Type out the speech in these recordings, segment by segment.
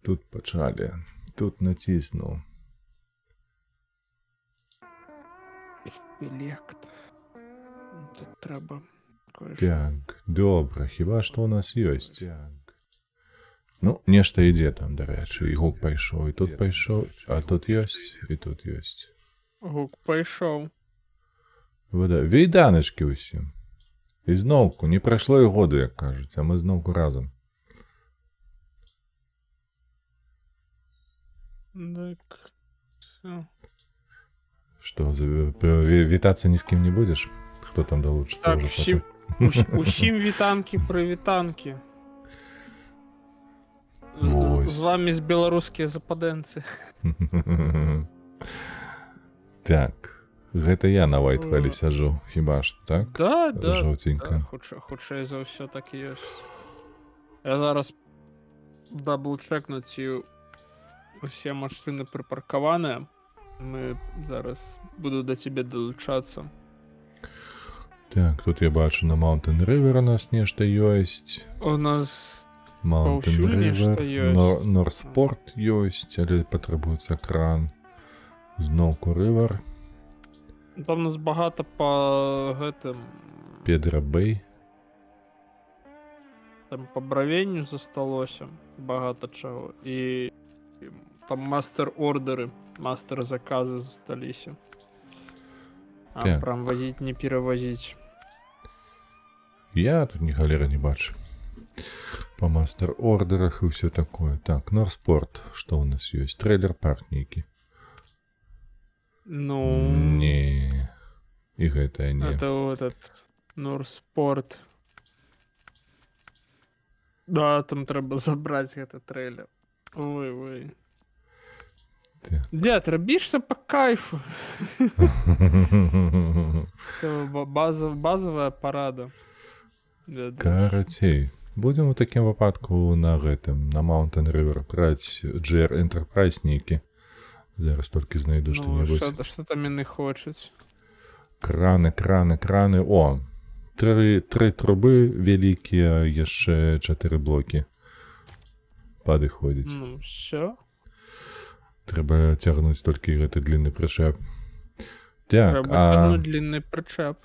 Тут почали. Тут натиснув. Елект. Тут треба кое-що. Так, добре. Хіба що у нас є? Так. Ну, нешта ідзе там, до речі. І гук пайшов, і тут пайшов, а тут ёсць, і тут ёсць. Гук пайшов. Війданочки усім. І зновку, не пройшло і году, як кажуть, а ми зновку разом. Так. Все. Что, вітатися ні з ким не будеш? Хто там долучиться Так, уже всім, потім? усім вітанки, привітанки. Ось. З вами з білоруські западенці. Так, гэта я на Вайтфелі сяджу, хіба ж, так? Да, да. Жовтенько. Хутчэй за ўсё так і ёсць. Я зараз дабл-чекну, ці усе машыны припаркаваныя. Мы зараз буду да цябе далучацца. Так, тут я бачу на Mountain River у нас нешта ёсць. У нас Mountain паўсюль нешта River, ёсць. Норспорт ёсць, але патрабуецца кран. Зноўку River, Там у нас багата па гэтым... Педра Бэй. Там па бравенню засталося багата чаго. І там мастер-ордеры, мастер-заказы засталіся. А Так. прям возіць, не перавозіць. Я тут ні галеры не бачу. По мастер-ордерах і ўсё такое. Так, Норспорт, што у нас ёсць? Трейлер-парк нейкі. Ну... Не. І гэта не. Это вот этот Норспорт. Да, там трэба забраць гэты трейлер. Ой. Так. Дед, рабішся по кайфу. Это базовая парада. Карацей. Будем у такім выпадку на гэтым, на Mountain River браць GR Enterprise нейкі. Зараз толькі знайду Ну, што-небудзь. что там яны хочуць? Краны. О! Тры трубы вялікія, яшчэ 4 блокі. Падыходзіць. Ну, все. Трэба цягнуць толькі гэты длінны прычэп. Так, Трэба цягнуць длінны прычэп.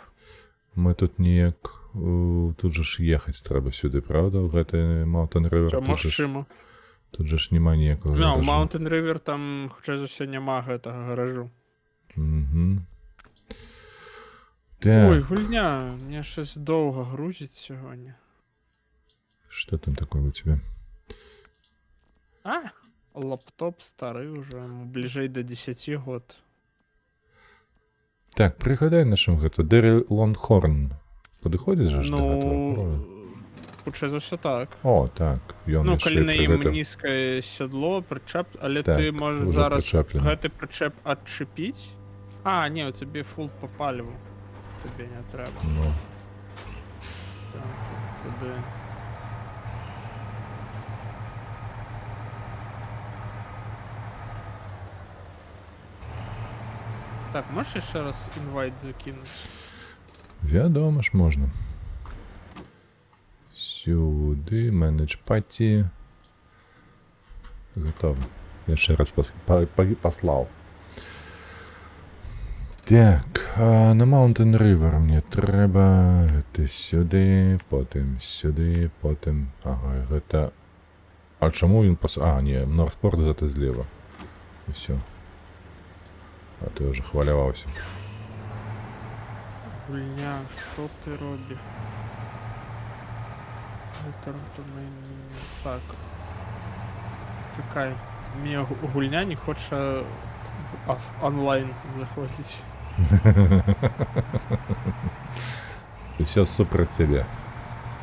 мы тут неяк... Тут же ж ехаць трэба сюды, правда? У гэты Mountain River. Це машина. Тут же ж няма ніякого Ну, гаражу. Mountain River там, хутчэй за ўсё, няма гэтага гаражу. Угу. Так, Ой, гульня, мне щось довго грузить сьогодні. что там такое у тебя? А, лаптоп старий уже, йому ближей до 10 год. Так, пригадай нашим гэта. Дэрил Лонгхорн. Падыходзіць же ж до гэтага? Ну, хутчэй за ўсё так. О, так. Ён Ну, яшчэ калі на пры ім гэтым- нізкае сядло, прычэп, але Так, ты можаш уже зараз прычэплены. гэты прычэп адчепіць. А, не, у цябе фул по паліву. Тобі не треба. Ну, Так, туди. Так, можеш ще раз інвайт закинути? вядома ж можна. Сюди, менедж паті. Готово. Яшчэ раз паслаў. Так, а на Mountain River мне трэба гэта сюды, потым сюды, потым... Ага, гэта... А чаму ён А, не, Норспорт гэта злева. Усё. А ты уже хваляваўся. Гульня, що ти робиш? Так. Чекай. Мені гульня не хоче в онлайн заходити. Усё супер тебе.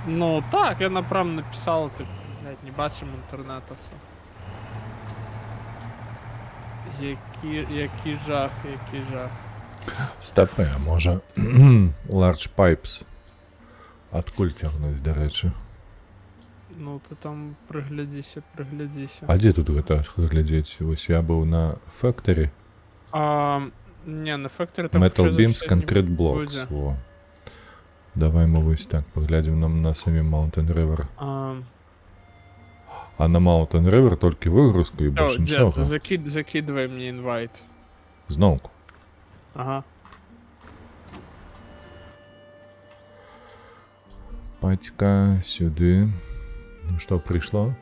Ну так, я направо написал, ти, блядь, не бачим інтернету все. Який жах. Стопе, а може Large Pipes. Адкуль цягнуць, да рэчы? Ну ти там приглядися. А дзе тут гэта глядзець? Вось я быў на Factory. Не, на Factory там Metal хутчэй за Beams ўсё Concrete не Blocks. будзе. Во. Давай мы вось так паглядзім нам на самі Mountain River. А на Mountain River тільки вигрузку і О, більше дід, нічого. закидывай мені інвайт. Знову. Ага. Патька, сюди. Ну що, прийшло?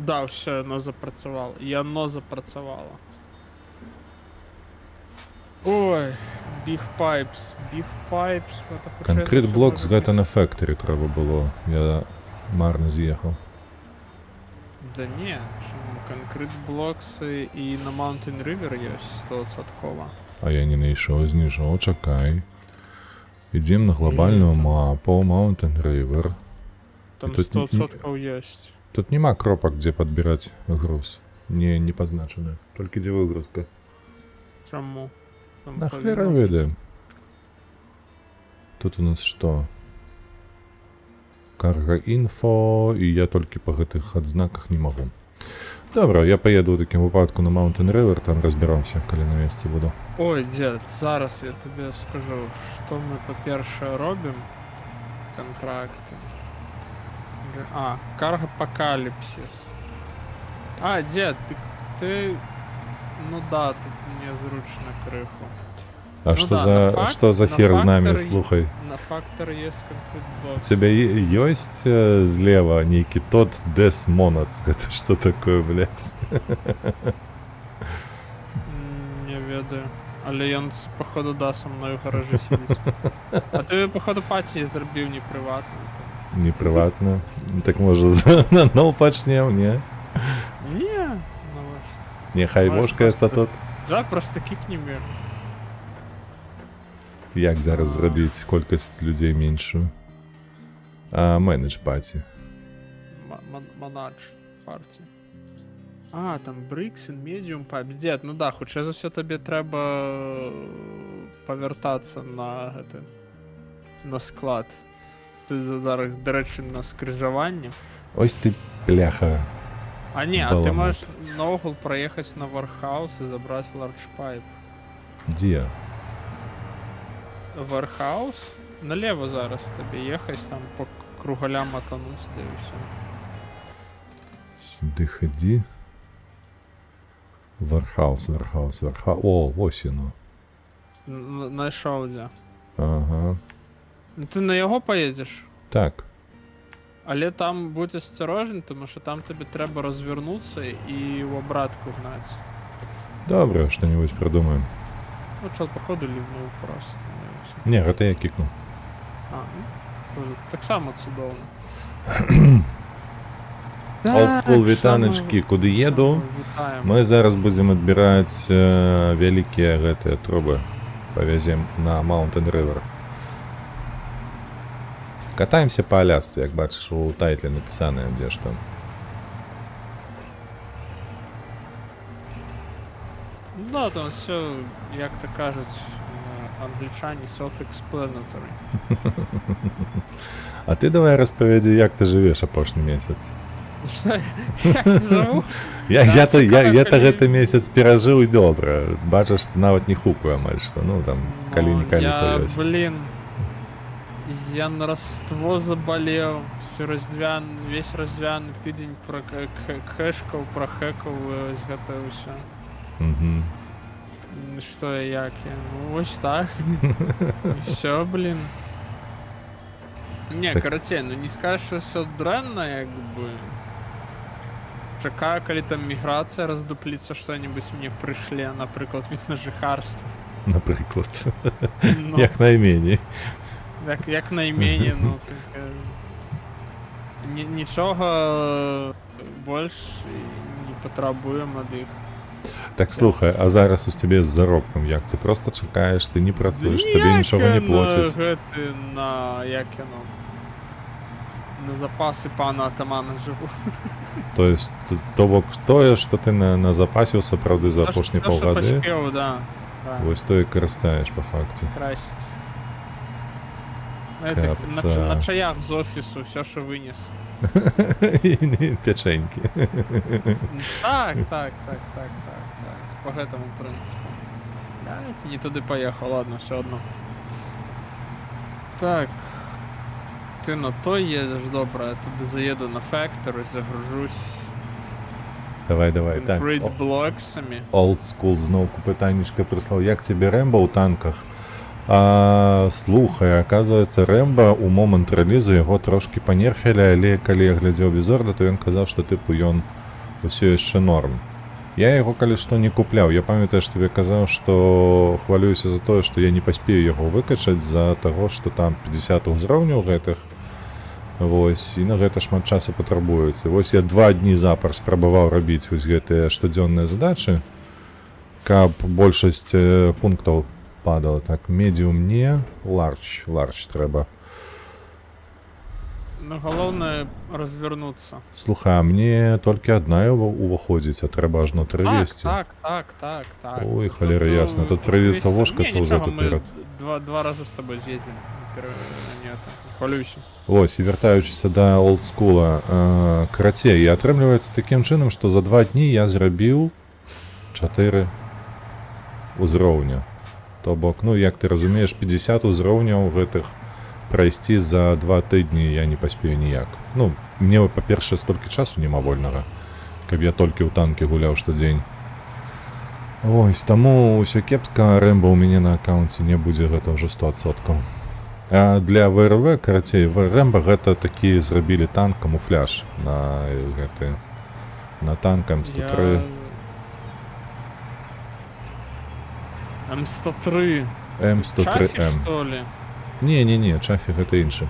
Да, все, воно запрацювало. І воно запрацювало. Ой, Big Pipes. Big Pipes. это хоч я Concrete все Blocks можу Get на Factory треба було. Я марно з'їхав. Да ні, чому? Concrete Blocks і на Mountain River є 100%. А я не знайшов, знайшов, чекай. Ідемо на глобальну мапу Mountain River. Там І тут 100% є. Тут нема кропок, где подбирать груз. Не позначено. Только где выгрузка. Чому? Там На повинно хера бути. виды. Тут у нас что? Карго інфо, і я тільки по гэтых адзнаках не могу. Добре, я поеду у таким випадку на Mountain River, там розберемося, коли на місці буду. Ой, дід, зараз я тобі скажу, що ми по-перше робимо. Контракти. А, Каргопокаліпсис. А, дід, ти... Ну да, тут мені зручно криху. А Ну что да, за, на факт- что за на хер с нами, фактор слухай? На фактор є конкрет У блок. тебя есть слева некий тот Desmonac? Это что такое, блядь? Не ведаю. Але ён, походу, да, со мною в гаражі сидить. А ти, походу, паті зробив не приватно. Не приватно. Так може на нол почнем, не? Ні, ну ваш. Нехай Може, вошкається просто- тут. Да, просто кікні мир. Як зараз зробити кількість людей меншу? Менедж паті. Монадж партії. А, там Bricks and Medium Pipes. Дід, ну да, хоча за все тобі треба повертатися на склад. Ти зараз, до речі, на скрижуванні. Ось ти пляха. А ні, а ти Баламут. можеш на угол проїхати на Warehouse і забрати Large Pipe. Де? Warehouse? Наліво зараз тобі їхати, там по круголям мотануть, де і все. Сюди ходи. Вархаус. О, ось воно. Знайшов де. Ага. Ну ти на його поїдеш? Так. Але там будь осторожний, тому що там тобі треба розвернутися і в обратку гнати. Добре, що-нибудь придумаємо. Ну що, походу лівнув просто. Ні, це я кикну. А, ну, то так само чудовно. Олдскул вітаночки, куди їду. Вітаємо. Ми зараз будемо відбирати великі гэты труби. Повеземо на Mountain River. Катаємося по Алясці, як бачиш, у тайтлі написано, де ж там. Ну да, там все, як то кажуть, англічані self-explanatory. А ти давай розповіді, як ти живеш опошній місяць. Як я живу? Я то коли- гэты месяц перажыў і добра. Бачыш, ты нават не хукаю амаль што, ну там калі-нікалі то я, ёсць. блин, я на Рождество заболел, весь різдвяний тиждень прохекав, зготовився. Мгм. Що я, як я? Ну ось так. І все, блин. Не, Так. короче, ну не скажешь, що все дренно, якби. Чекаю, коли там міграція роздуплиться, що-нибудь мені пришле, наприклад, від на жихарство. Наприклад. Ну, Як найменей. як найменее, ну так. Нічого більш не потребуємо від їх. Так слухай, а зараз у тебе з заробком як? Ти просто чекаєш, ти не працюєш, тобі нічого не платять. На як воно? На запаси пана атамана живу. То есть, тое, що ти на запасився, правда, за опошні То, що полгоди, поспів, да. Да. ось то і користаєш по факті. Красть. Ну, это Капца. на чаях з офісу, все, що виніс. І печеньки. Так. По этому принципу. Не туди поїхав, ладно, все одно. Так. ти на той їдеш, добре, я туди заїду на Factory, загружусь Давай, так. Concrete блоксами. Old School знову питаннячко прислав. Як тобі Рембо у танках? Слухай, оказывается, Рембо у момент релізу його трошки понерфили, але коли я глядів обзор, то він казав, що типу ён усе ще норм. Я його коли що не купляв. Я пам'ятаю, що тобі казав, що хвалююся за те, що я не поспію його викачати за того, що там 50 узроўняў гэтых. Вось, і на гэта шмат часу патрабуецца. Вось я 2 дні запар спрабаваў рабіць вось гэтыя штодзённыя задачы, каб большасць пунктаў падала. Так, медіум не, large трэба. Ну, головне розвернутися. Слухай, а мне толькі одна уваходзіць, а трэба ажно 3 весці. Так. Ой, холера ясно. Тут придется вошкаться уже наперед. Два рази з тобою з'їздимо. Не хвалюйся. Ось, і вертаючися до олдскула, карацей, і атрымліваецца такім чынам, што за 2 дні я зрабіў 4 узроўня. То бок, ну, як ты разумееш, 50 узроўняў гэтых прайсці за 2 тыдні я не паспею ніяк. Ну, мне, па-першае, столькі часу няма вольнага, каб я толькі ў танкі гуляў штодзень. Ось, таму ўсё кепска, Рэмбо ў мяне на аккаунце не будзе, гэта ўжо 100%. А для ВРВ, карацей, Рэмбо гэта такі зрабілі танк камуфляж на гэты, на танк М103. М103. М103М. Чафі, что ли? Не, Чафі гэта іншы.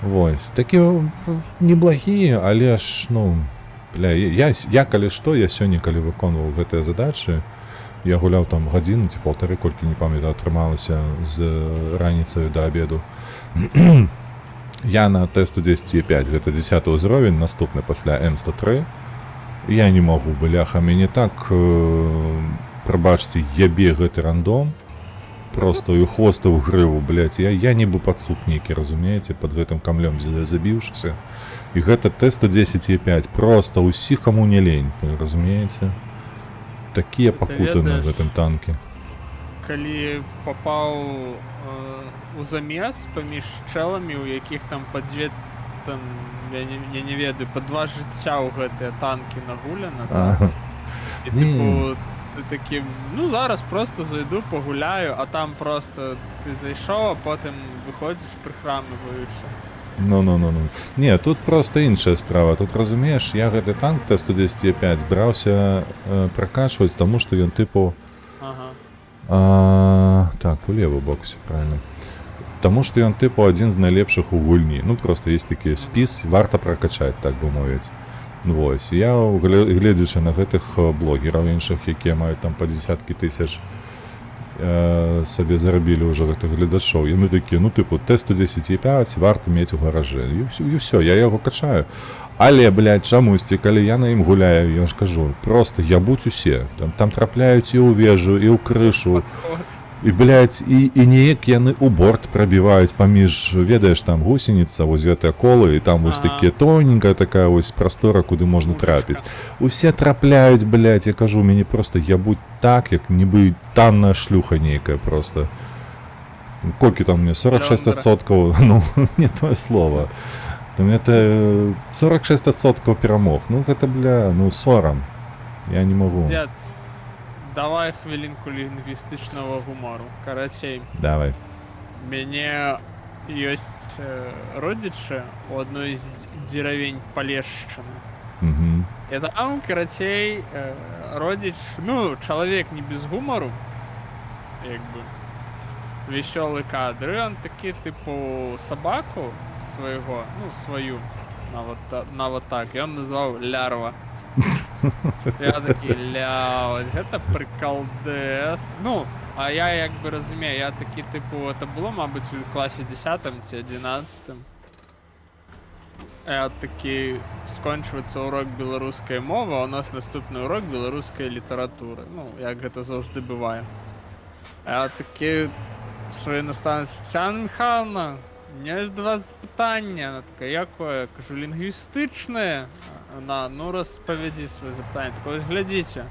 Вось, такі неблагія, але ж, ну, бля, я калі што, я сёння, калі выконваў гэтыя задачы, я гуляў там гадзіну ці паўтары, колькі не памятаю, атрымалася з раніцаю да абеду. Я на Т-110Е5, гэта 10 ўзровень, наступны пасля М103. Я не могу, бляха, мяне так, прабачце, ябе гэты рандом, просто і хвоста ў грыву, блядь, я нібы пацук нейкі, разумееце, пад гэтым камлём забіўшыся. І гэта Т-110Е5, просто ўсіх каму не лень, разумееце? Такія пакуты на гэтым танке. Калі попаў у замес паміж чэламі, у якіх там па 2, там, я не ведаю, па 2 жыцця ў гэтыя танкі нагуляна, так? І типу, ты такі, ну зараз просто зайду, пагуляю, а там просто ты зайшоў, а потым выходзіш, прыхрамліваючы. Ну. Не, тут просто іншая справа. Тут, разумееш, я гэты танк Т-110Е5 збіраўся пракачваць, таму што ён тыпу... Так, у левы бок все правильно. Таму што ён тыпу адзін з найлепшых у гульні. Ну, просто есть такі спіс, варта пракачаць, так бы мовіць. Вось, я, гледзячы на гэтых блогераў іншых, якія маюць там па десяткі тысяч сабе зарабілі ўжо гэтых гледачоў, яны такі, ну, тыпу, Т-110Е5 варта мець у гаражы. І ўсё, я яго качаю. Але, блядь, чамусьці, калі я на ім гуляю, я ж кажу, просто ябуць усе. Там трапляюць і ў вежу, і ў крышу. І, блядь, і неяк яны ў борт прабіваюць паміж, ведаеш, там гусеніца, вось гэтыя колы, і там вось такія тоненькая такая вось прастора, куды можна трапіць. Усе трапляюць, блядь, я кажу, мяне просто ябуць так, як нібы танная шлюха нейкая просто. Колькі там мне, 46%, ну, не тое слово. Там это 46% перамог. Ну, гэта, бля, ну, сорам. Я не могу. Дед, давай хвилинку лінгвістичного гумору. Карацей. Давай. Мяне ёсць родичы у одной з дзеравень Палешчыны. І там, карацей, родич, ну, чалавек не без гумору, як бы, весёлы кадр, і он такі, типу, сабаку свайго, ну, сваю, нават так, і он назваў Лярва. Я такі, гэта приколдес. Ну, а я як би разумею, я такі, типу, это було, мабуть, у класі 10 ці 11. Я такі, скончується урок білоруської мови, а у нас наступний урок білоруської літератури. Ну, як гэта завжди буває. Я такі, своїй наставниці, Тетяна Михайловна, у меня есть 2 запитання. Она такая, якое? Кажу, лингвистичное. Она, ну, розповіді своє запитання. Так ось, глядите.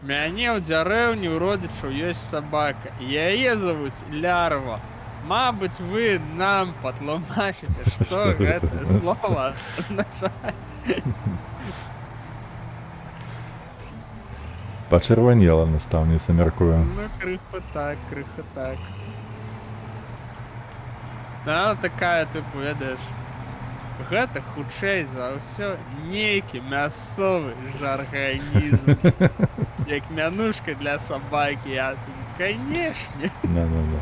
Мяне ў дзярэўні ў родычаў ёсць сабака. Яе завуць Лярва. Мабыць, вы нам патлумачыце, Што што гэта гэтае значыць? слова азначае. Пачырванела настаўніца, мяркую. Ну, крыху так, крыху так. Она такая, типу, ведаеш, гэта хутчэй за ўсё нейкі мясцовы жарганізм. Як мянушка для сабакі, я такі, канешне, Да-да-да.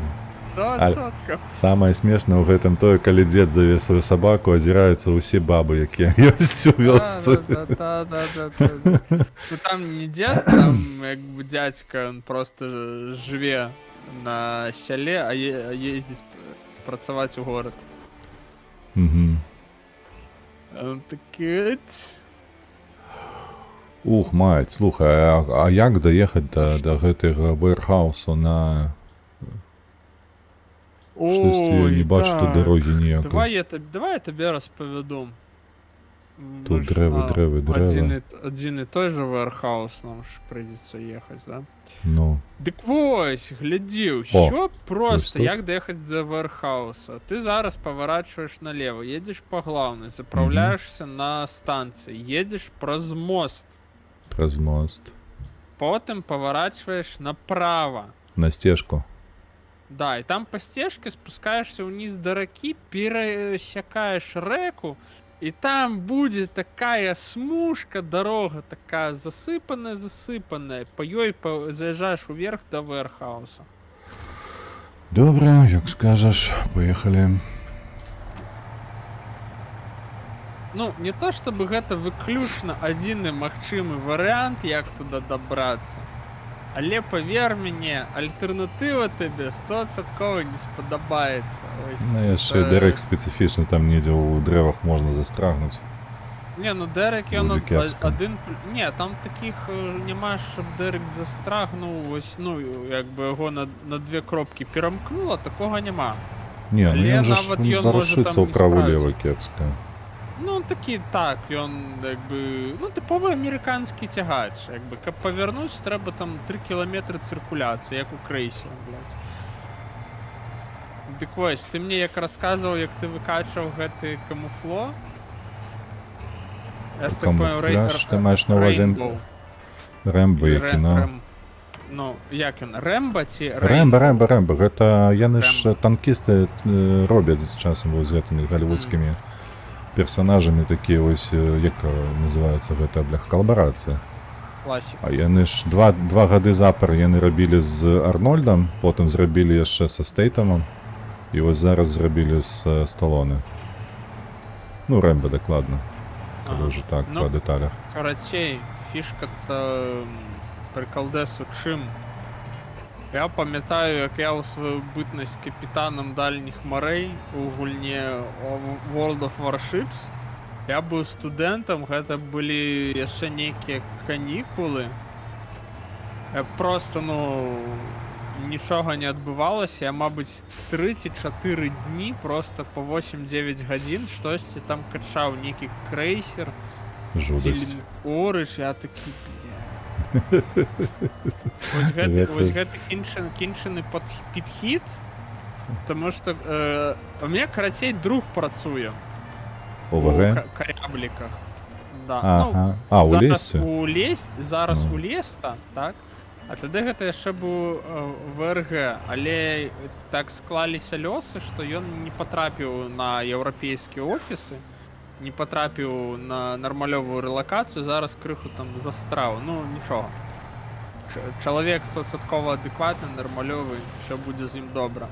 100%. Самае смешнае ў гэтым тое, калі дзед заве сваю сабаку, азіраюцца ўсе бабы, якія ёсць у вёсцы. Да. Ну там не дзед, там як бы дзядзька, он просто жыве на сяле, а ездзіць працаваць у горад. Мгм. Он такі... Ух, мать, слухай, а як даехаць да гэтага вэрхаусу на... Штосьці я не бачу тут дарогі ніякай. Давай я табе распавяду. Тут дрэвы. Адзін і той же вэрхаус нам ж прыйдзецца ехаць, да? Ну, Дык вось, глядзі, О, ўсё проста, тут? як даехаць да вэрхауса. Ты зараз паварачваеш налево, едзеш па глаўнай, запраўляешся на станцыі, едзеш праз мост, праз мост. потым паварачваеш направа. На сцежку. Да, і там па сцежке спускаешься ўніз да ракі, перасякаеш рэку, і там будзе такая смужка, дарога такая засыпаная, па ёй заязджаеш уверх да вэрхауса. Добра, як скажаш, поехалі. Ну, не то чтобы гэта выключна адзіны магчымы варыянт, як туда дабрацца, але павер мяне, альтэрнатыва табе 100% не спадабаецца. Ну, яшчэ Дэрек спецыфічны, там недзе ў дрэвах можна застрагнуць. Не, ну Дэрек ён Будзе кепска. адзін... Не, там такіх няма, щоб Дэрек застрагнуў, ось, ну, як бы яго на две кропкі перамкнула, такога няма. Не, ну Але ён жа ж нават ён можа варушыцца там ў не праву-лева кепска. Ну, он такі, так, ён, як бы, ну, типовий американський тягач, якби, каб повернусь, треба там 3 кілометри циркуляції, як у крейсері, блядь. Дик ось, ти мені як розказував, як ти викачав гэты камуфло? Я ж так понял, Камуфляж, ти маєш на увазі Рэмбо, які, ну... Ну, як він, Рэмбо ці Рэмбо, гэта яны ж танкісты робяць з часам вось з гэтымі галівудскімі персонажамі такія вось, як называецца гэта, блях, калабарацыя. Класіка. А яны ж два гады запар яны рабілі з Арнольдам, потым зрабілі яшчэ са Стейтамом, і вось зараз зрабілі з Сталоне. Ну, Рэмбо дакладна, калі ўжо так, Ну, па дэталях. Карацей, фішка-то приколдесу чим? Я пам'ятаю, як я у свою бытнасць капітанам дальніх морей у гульні World of Warships. Я быў студэнтам, гэта былі яшчэ нейкія канікулы. Просто, ну, нічога не адбывалася. Я, мабыць, 3 ці 4 дні просто по 8-9 гадзін штосьці там качаў, нейкі крейсер, Жудасць. Орыш, я такі, Вось гэты кінчаны підхід, тому што у мяне, карацей, друг працуе ОВГ? у карябліках. Да. Ага. А, у Лесце? Зараз у Леста, так? А тады гэта яшчэ быў ВРГ, але так склаліся лёсы, што ён не патрапіў на еўрапейскія офісы, не патрапіў на нармалёвую рэлакацыю, зараз крыху там застраў. Ну, нічога. Чалавек 100% адэкватны, нармалёвы, ўсё будзе з ім добра.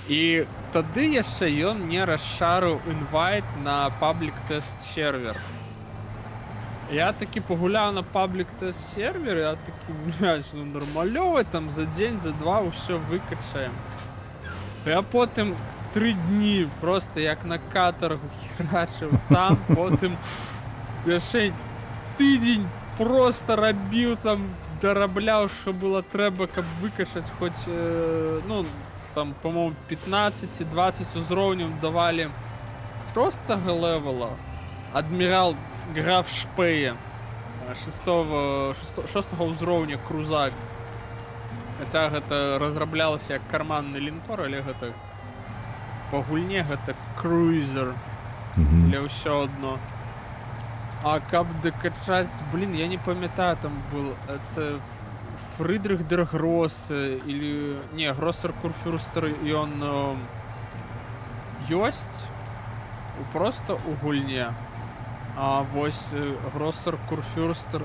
І тады яшчэ ён мне расшарыў інвайт на паблік-тэст сервер. Я такі пагуляў на паблік-тэст сервер, я такі, блядь, ну нармалёвы, там за дзень, за два ўсё выкачаем. Я потым 3 дні просто як на катаргу херачыў там, потым яшчэ тыдзень просто рабіў там, дарабляў, што было трэба, каб выкачаць хоць, ну, там, по-моему, 15-20 узроўняў давалі простага левела. Адмірал граф Шпее. шостого ўзроўня крузак. Хаця гэта разраблялася як карманны лінкор, але гэта па гульне гэта круізер. Мгм. Для ўсё адно. А каб дакачаць, блин, я не памятаю, там был это Фрыдрых дер Гросс или не, Гроссер Курфюрстер, ён ёсць просто у гульне. А вось Гроссер Курфюрстер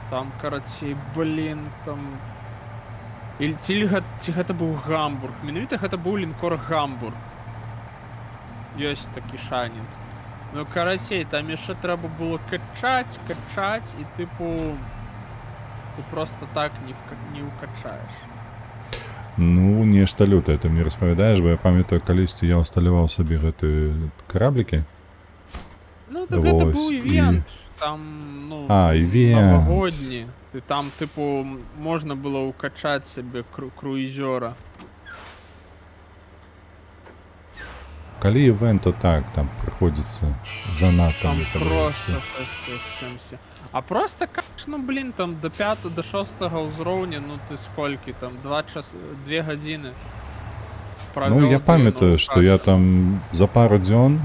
там, карацей, блин, там ці гэта быў Гамбург. Менавіта гэта быў лінкор Гамбург. Ёсць такі шанец. Ну, карацей, там яшчэ трэба было качаць, і тыпу ты просто так не укачаеш. Ну, нешта лютае, ты мне распавядаеш, бо я памятаю, калісьці я ўсталяваў сабе гэты караблікі. Ну, так гэта Вось, быў і- івент, там, ну, івент. навагодні. Ты там, тыпу, можна было укачаць сабе круізёра. Калі івент, то так, там прыходзіцца занадта Там гэта просто робіцца. шэсце з чымсьці. А просто каш, ну, блин, там до 5 до 6 ўзроўня, ну ты сколькі там, 2 гадзіны Ну, я памятаю, што я там за пару дзён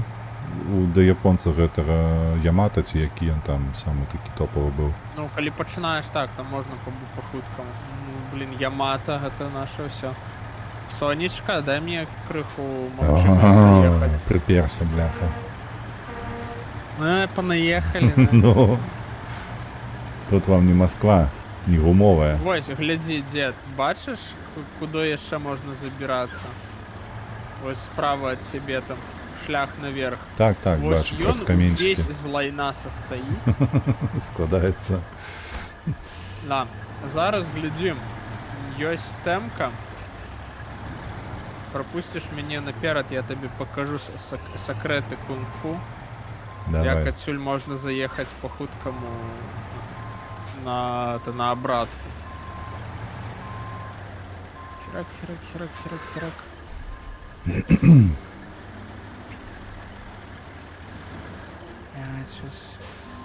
да японца гэтага Ямата, ці які ён там самы такі топавы быў. Ну, калі пачынаеш так, там можна па хуткаму. Ну, блин, Ямата, гэта наше ўсё. Сонечка, дай мне крыху магчымасць заехаць. Прыперся, бляха. Панаехалі. Ну, тут вам не Москва, не гумовая. Вось, глядзі, дзед, бачыш, куды яшчэ можна забірацца? Вось справа ад цябе там шлях наверх. Так, так, Вось бачу, праз ён каменчыкі увесь з лайна састаіць. складаецца. Да, зараз глядзім. Ёсць тэмка. Пропусціш мяне наперад, я табе пакажу сакрэты кунг-фу. Як Давай. адсюль можна заехаць па хуткаму на абратку. Херак.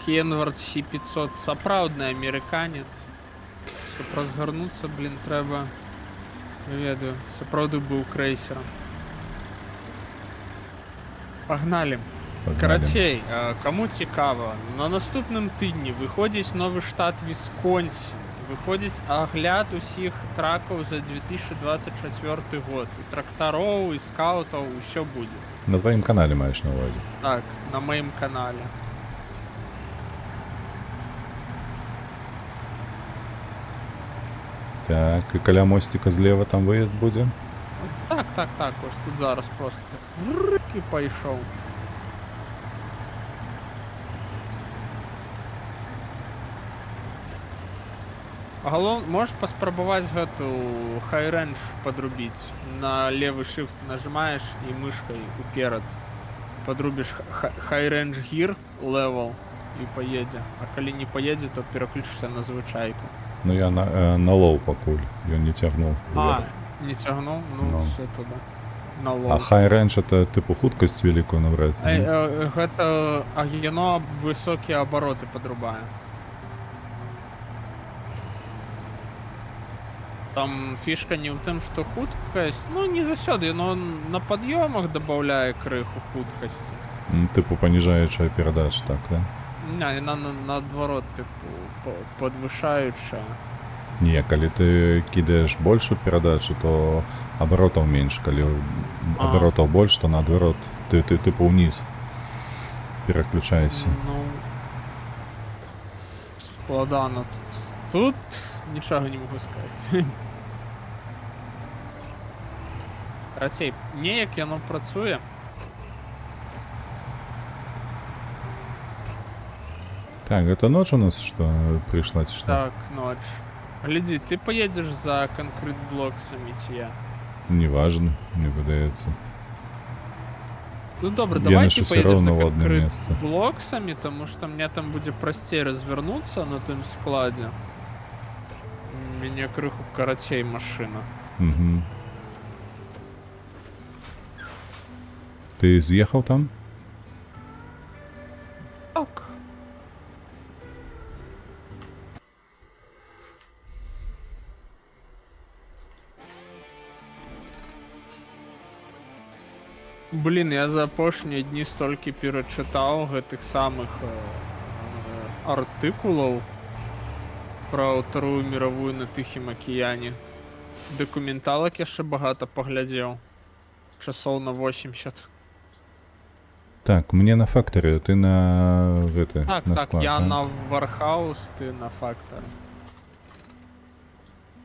Кенвард Сі-500, сапраўдны амерыканец. Щоб разгарнуцца, блин, трэба, я ведаю, сапраўды быў крэйсерам. Пагнали. Карацей, каму цікава, на наступным тыдні выходзіць новы штат Вісконсін. Выходзіць агляд усіх тракаў за 2024 год. І трактароў, і скаутаў, усё будзе. На твоім канале маеш на увазе. Так, на маім канале. Так, і каля мосціка злева там выезд будзе. Так, ось тут зараз просто так і пайшоў. Можеш паспрабаваць гэту High Range падрубіць. На левы shift нажимаеш і мышкай уперад падрубіш High Range Gear level і паедзе. А калі не паедзе, то пераключишься на звычайку. Ну я на лоу пакуль, ён не цягнуў. Не цягнуў? Ну, Ну. все туды. На А лоу. high range это типу хуткасць вялікую набраць. Гэта яно высокія абароты падрубае. Там фішка не ў тым, што хуткасць, ну не заўсёды, яно на пад'ёмах дабаўляе крыху хуткасці. Типу паніжаючая перадача, так, да? Не, яна наадварот, тыпу, падвышаючая. Не, калі ты кідаеш большую перадачу, то абаротаў менш. Калі абаротаў больш, то наадварот, ты типу ўніз пераключаешся. Ну, складана тут. Тут нічога не магу сказаць. Рацей, неяк яно працуе. Так, гэта ноч у нас што прыйшла ці што? Так, ноч. Глядзі, ты поедзеш за канкрыт блоксамі ці я? Неважно, мне выдаецца. Ну добра, Я давай нашу ты всё поедзеш роўна за ў адным канкрыт месцы. блоксамі, таму што мне там будзе прасцей развернуцца на тым складзе. Мяне крыху карацей машына. Угу. Ты з'ехаў там? Так. Блін, я за апошнія дні столькі перачытаў гэтых самых артыкулаў пра Вторую мировую на Тыхім акіяне. Дакументалак яшчэ багата паглядзеў. Часоў на 80. Так, мне на фактары, ты на гэты, Так, на так, склад, я да? на Вархаус, ты на Фактор.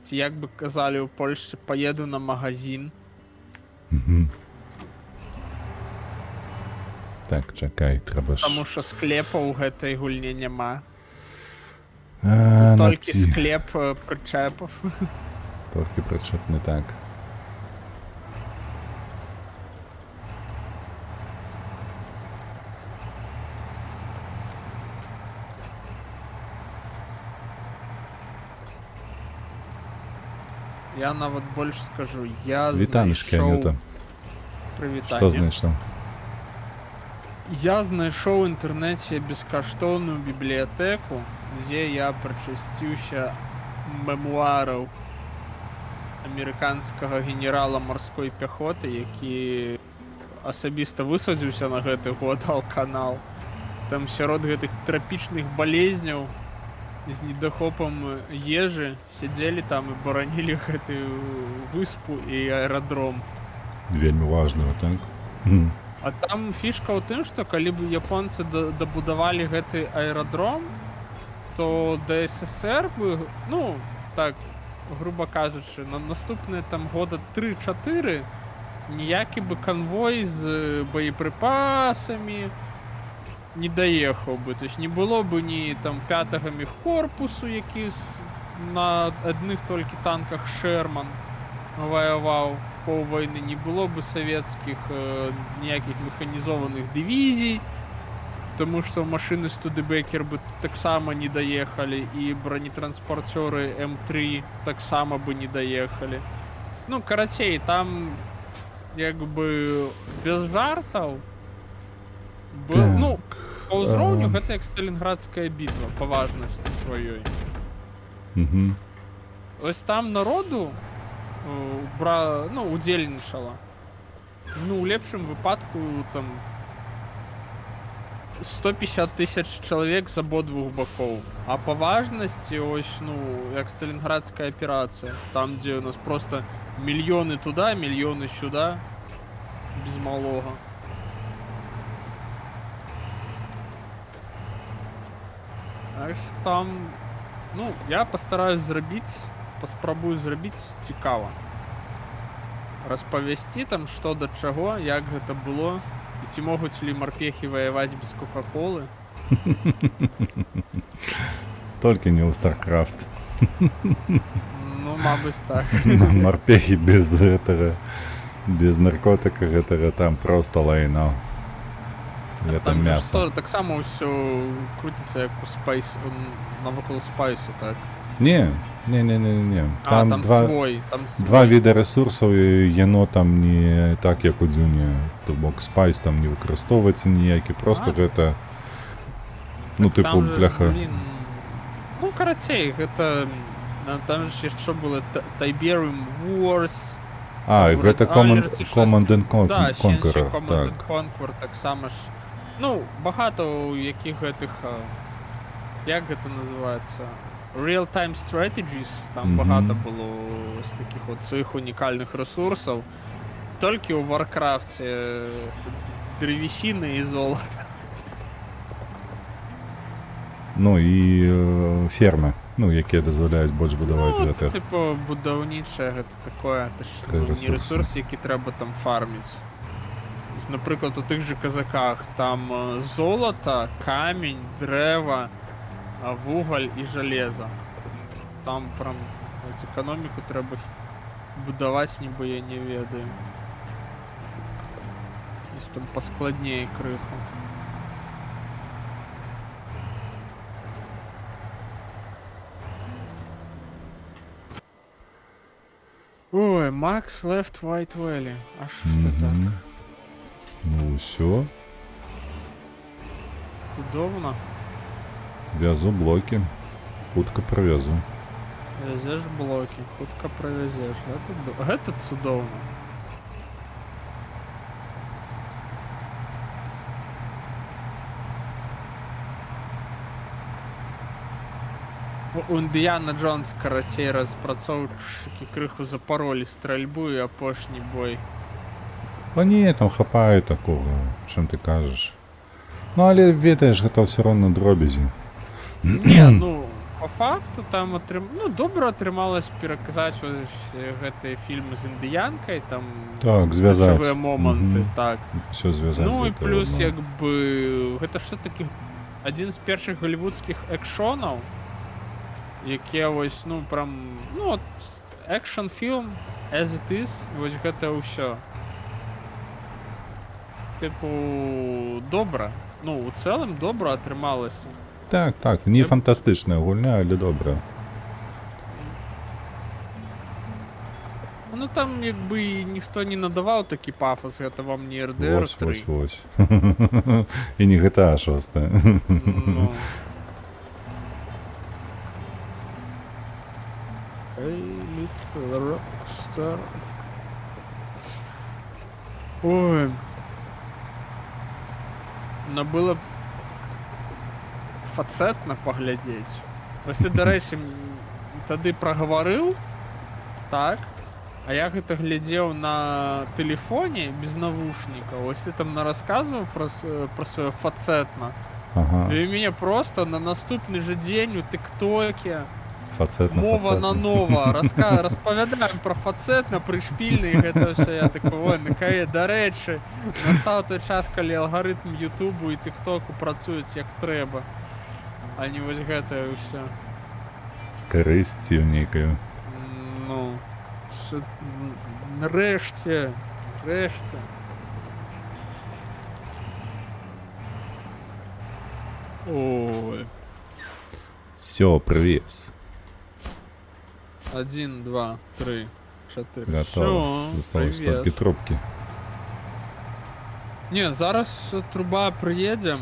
Ці як бы казалі ў Польшчы, паеду на магазин. Мгм. Так, чакай, трэба ж... Таму што склепа ў гэтай гульні няма. А, Толькі наці. склеп прычэпаў. Толькі прычэп не так. Я нават больш скажу, я Вітанушкі, знайшоў... Анюта. Прывітанне. Што знайшоў? Я знайшоў у інтэрнэце бескаштоўную бібліятэку, дзе я прачысціўся мемуараў амерыканскага генерала марской пяхоты, які асабіста высадзіўся на гэты год алканал. Там сярод гэтых трапічных балезняў з недахопам ежы сядзелі там і баранілі гэтую выспу і аэрадром. Вельмі важную, так? Мгм. А там фішка ў тым, што калі б японцы дабудавалі гэты аэрадром, то ДССР бы, ну, так, груба кажучы, на наступныя там года 3-4 ніякі бы канвой з боепрыпасамі не даехаў бы. То есть не было бы ні там 5-го мехкорпусу, які на адных толькі танках Шерман ваяваў паўвойны, не было бы савецкіх ніякіх механізованых дывізій, тому што машыны Студебекер бы таксама не даехалі, і бронетранспарцёры М3 таксама бы не даехалі. Ну, карацей, там як бы без жартаў был, Так, ну, па ўзроўню а. гэта як Сталінградская бітва па важнасці сваёй. Мгм. Ось там народу удзельнічала. Ну, у лепшым выпадку там 150 тысяч чалавек з абодвух бакоў. А па важнасці, ось, ну, як Сталінградская аперацыя, там, дзе у нас просто мільёны туда, мільёны сюда, без малога. Аж там, ну, я пастараюсь зрабіць, паспрабую зрабіць цікава. Распавясці там што да чаго, як гэта было, і ці могуць ли марпехі ваяваць без кока-колы. Толькі не ў StarCraft. Ну, мабыць, так. Морпехи без гэтага, без наркотыка гэтага там просто лайно. Это Там же мясо. што, таксама ўсё круціцца як у Спайс, навокал Спайсу, так. Не. Там, Там два, свой, там свой. два віди ресурсів, і яно там не так, як у Дзюні. То бок спайс там не використовується ніякий, просто гэта, ну, Так типу, там же, бляха. блин, ну, карацей, гэта... Там же яшчэ было Tiberium Wars. А, і гэта Command and Да, Conqueror, Command так. and Conquer, таксама ж. Ну, багато у яких гэтых, як гэта называецца? Real-time strategies, там багато было з таких от своїх унікальних ресурсів. Тільки у Warcraft древесина і золото. Ну, і ферми, ну, які дозволяють більш будувати Ну, гэтых. типу, будівниче, гэта таке, це ж Це не ресурси. ресурси, які треба там фармити. Наприклад, у тих же казаках там золото, камінь, дерева, вуголь і железо. Там прям економіку треба будувати, ніби я не ведаю. Десь там поскладніше криху. Ой, Max Left White Valley. А що ж це так? Ну, все. Чудовно. В'язу блоки. Хутко прив'язу. Везеш блоки, хутко провезеш. Гэта чудовно. У Індіяна Джонс, карацей, распрацоўшчыкі крыху запаролі стральбу і апошні бой. Ні, там хапае такога, чым ты кажаш. Ну, але ведаеш, гэта ўсё роўна дробязі. Не, ну, по факту там добра атрымалось пераказаць гэтыя фільмы з індыянкай, там Так, звязаць. ключавыя моманты, так. Усё звязаць. Ну і гэта плюс адно. як бы гэта ж все-таки адзін з першых галівудскіх экшонаў, якія вось, ну прям, ну от экшн фільм as it is, вось гэта ўсё. Типу, добра. Ну, у цэлым добра атрымалася. Так, так, не фантастычная гульня, але добра. Ну там як бы ніхто не надаваў такі пафос, гэта вам не RDR 3. Вось. І не GTA 6. Ну. Hey, little rockstar. Ой. Ну было б фацэтна паглядзець. Вось ты, дарэчы, тады прагаварыў, так? А я гэта глядзеў на тэлефоне без навушнікаў. Вось ты там нарасказваў пра сваё фацэтна. Ага. І мяне просто на наступны жа дзень у тыктоке Фацэтна, мова фацэтна. на нова распавядаем пра фацэтна, прышпільны, і гэта ўсё. Я такой, ой, накае, дарэчы, настаў той час, калі алгарытм Ютубу і тыктоку працуюць як трэба, а не вось гэтае ўсё. З карысцю нейкаю. Ну, нарэшце, нарэшце. Ой. Всё, прывез. 1, 2, 3, 4. Готово. Засталось толькі трубкі. Не, зараз труба прыедзе.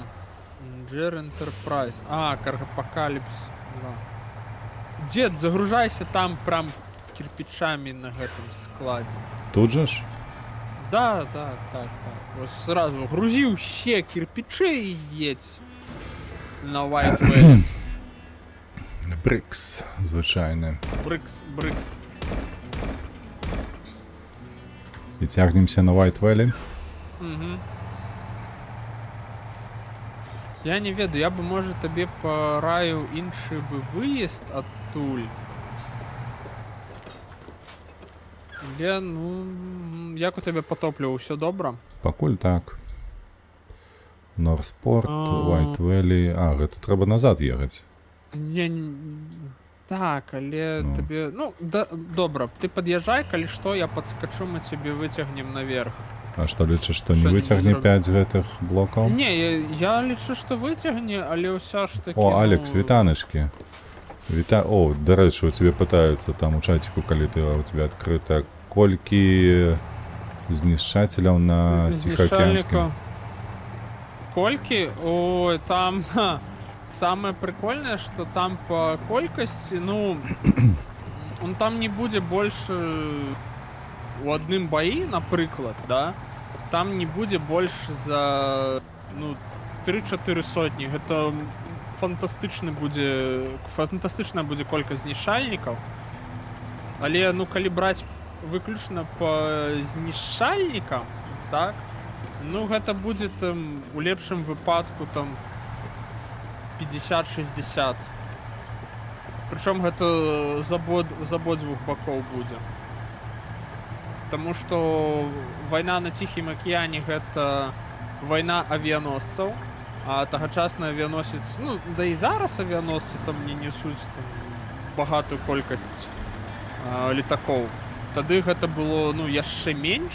Джер Enterprise. А, Каргапокаліпс 2. Дед, загружайся там прям кирпичами на гэтым складе. Тут же ж? Да, да, так. Вот сразу грузи все кирпичи и едь на White Valley. Брикс, звычайны. Брикс. І цягнемся на White Valley. Угу. Я не ведаю, я бы, может, табе параіў іншы бы выезд адтуль. Але, ну, як у тебе потопліва, ўсё добра? Пакуль так. Норспорт, White Valley. А, гэта трэба назад ехаць. Не, так, але Ну. табе... Ну, да, добра, ты пад'язджай, калі што, я падскачу, мы цябе выцягнем наверх. А што лічыш, што не Што, не выцягне можа- 5 гэтых блокаў? Не, я лічу, што выцягне, але ўсё ж такі... О, Алекс, ну, вітаночки. О, дарэчы, у цябе пытаюцца там у чаціку, калі ты у цябе адкрыта, колькі знішчателяў на Ціхаакіянскім? Колькі? Ой, там... Самое прикольное, что там по колькости, ну... Он там не будзе больше... У адным баі, напрыклад, да? Там не будзе больш за... Ну, 3-4 сотні. Гэта фантастычная будзе колькасць знішчальнікаў. Але, ну, калі браць выключна па знішчальнікам, так? Ну, гэта будзе там, у лепшым выпадку, там, 50-60. Прычым гэта з абодвух бакоў будзе. Таму што вайна на Ціхім акіяне гэта вайна авіяносцаў, а тагачасны авіяносец, ну, да і зараз авіяносцы там не несуць там багатую колькасць летакоў. Тады гэта было, ну, яшчэ менш,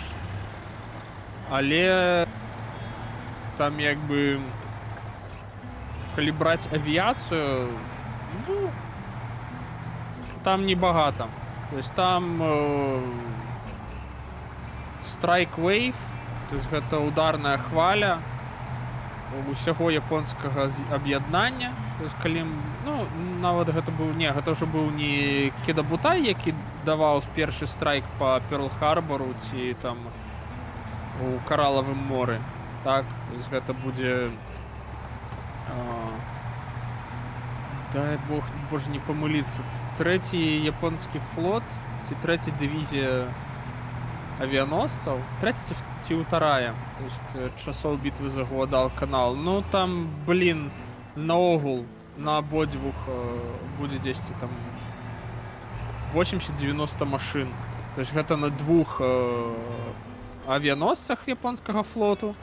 але там як бы калі браць авіяцыю, ну, там небагата. То есть там Strike Wave, то есть гэта ударная хваля усяго японскага аб'яднання. То есть калі, ну, нават гэта быў, не, гэта ўжо быў не Кедабутай, які даваў першы страйк па Пёрл-Харбору ці там у Каралавым моры, так? То есть гэта будзе дай Бог, боже, не помилитися. Третій японський флот, ці третя дивізія авіаносців, третя ці вторая, тобто часов битви за Гуадалканал. Ну там, блін, наогул на обидвох буде десь там 80-90 машин. Тобто гэта на двух авіаносцях японського флоту.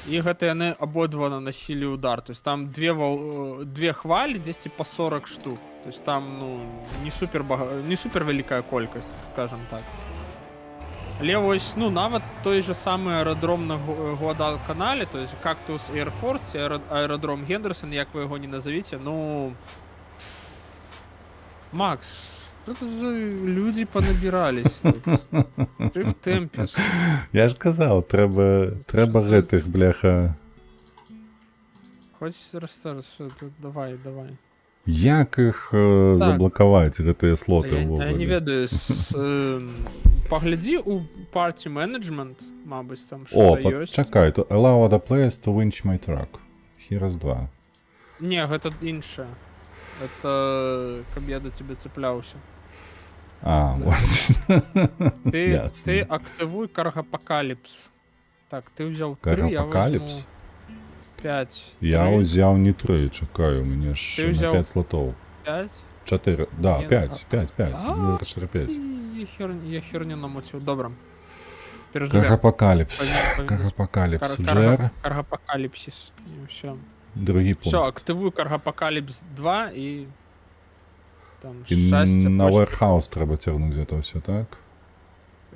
І гэта яны абодва наносілі удар. То есть там две хвалі, десь по 40 штук. То есть там, ну, не супер великая колькасць, скажем так. Але ось, ну, нават той же самый аэродром на Гуадалканале, то есть Cactus Air Force, аэродром Гендерсон, як вы яго не назовите, ну... Макс, тут люди понабирались тут. Ты в темпе. Я ж казав, треба гэтых, бляха. Хочешь расскажешь, что тут? Давай. Як іх заблокаваць, гэтыя слоты Я ўвогуле? не ведаю, погляди у Party Management, мабуть, там О, что-то есть. чакай, то allow other players to winch my truck. Heroes 2. Не, гэта іншае. Это каб я до тебе цепляўся. А, Да. ось. Ясно. Ты активуй Каргапокаліпс. Так, ты взял 3, я возьму Каргапокаліпс? 5. Я 3, узяв не 3, чекаю, мені ж Ти на взяв 5 слотов. 5. 4, да, Ні, 5, а- 5, 5, А, 4, 5. Я херню намутив. Добре. Переживем. Каргапокаліпс. Повинен- Каргапокаліпс. Джер, Каргапокаліпсис. І все. другий Все, пункт. активуй Каргапокаліпс 2 і... Там І щастя. на пос- warehouse треба тягнути це все, так?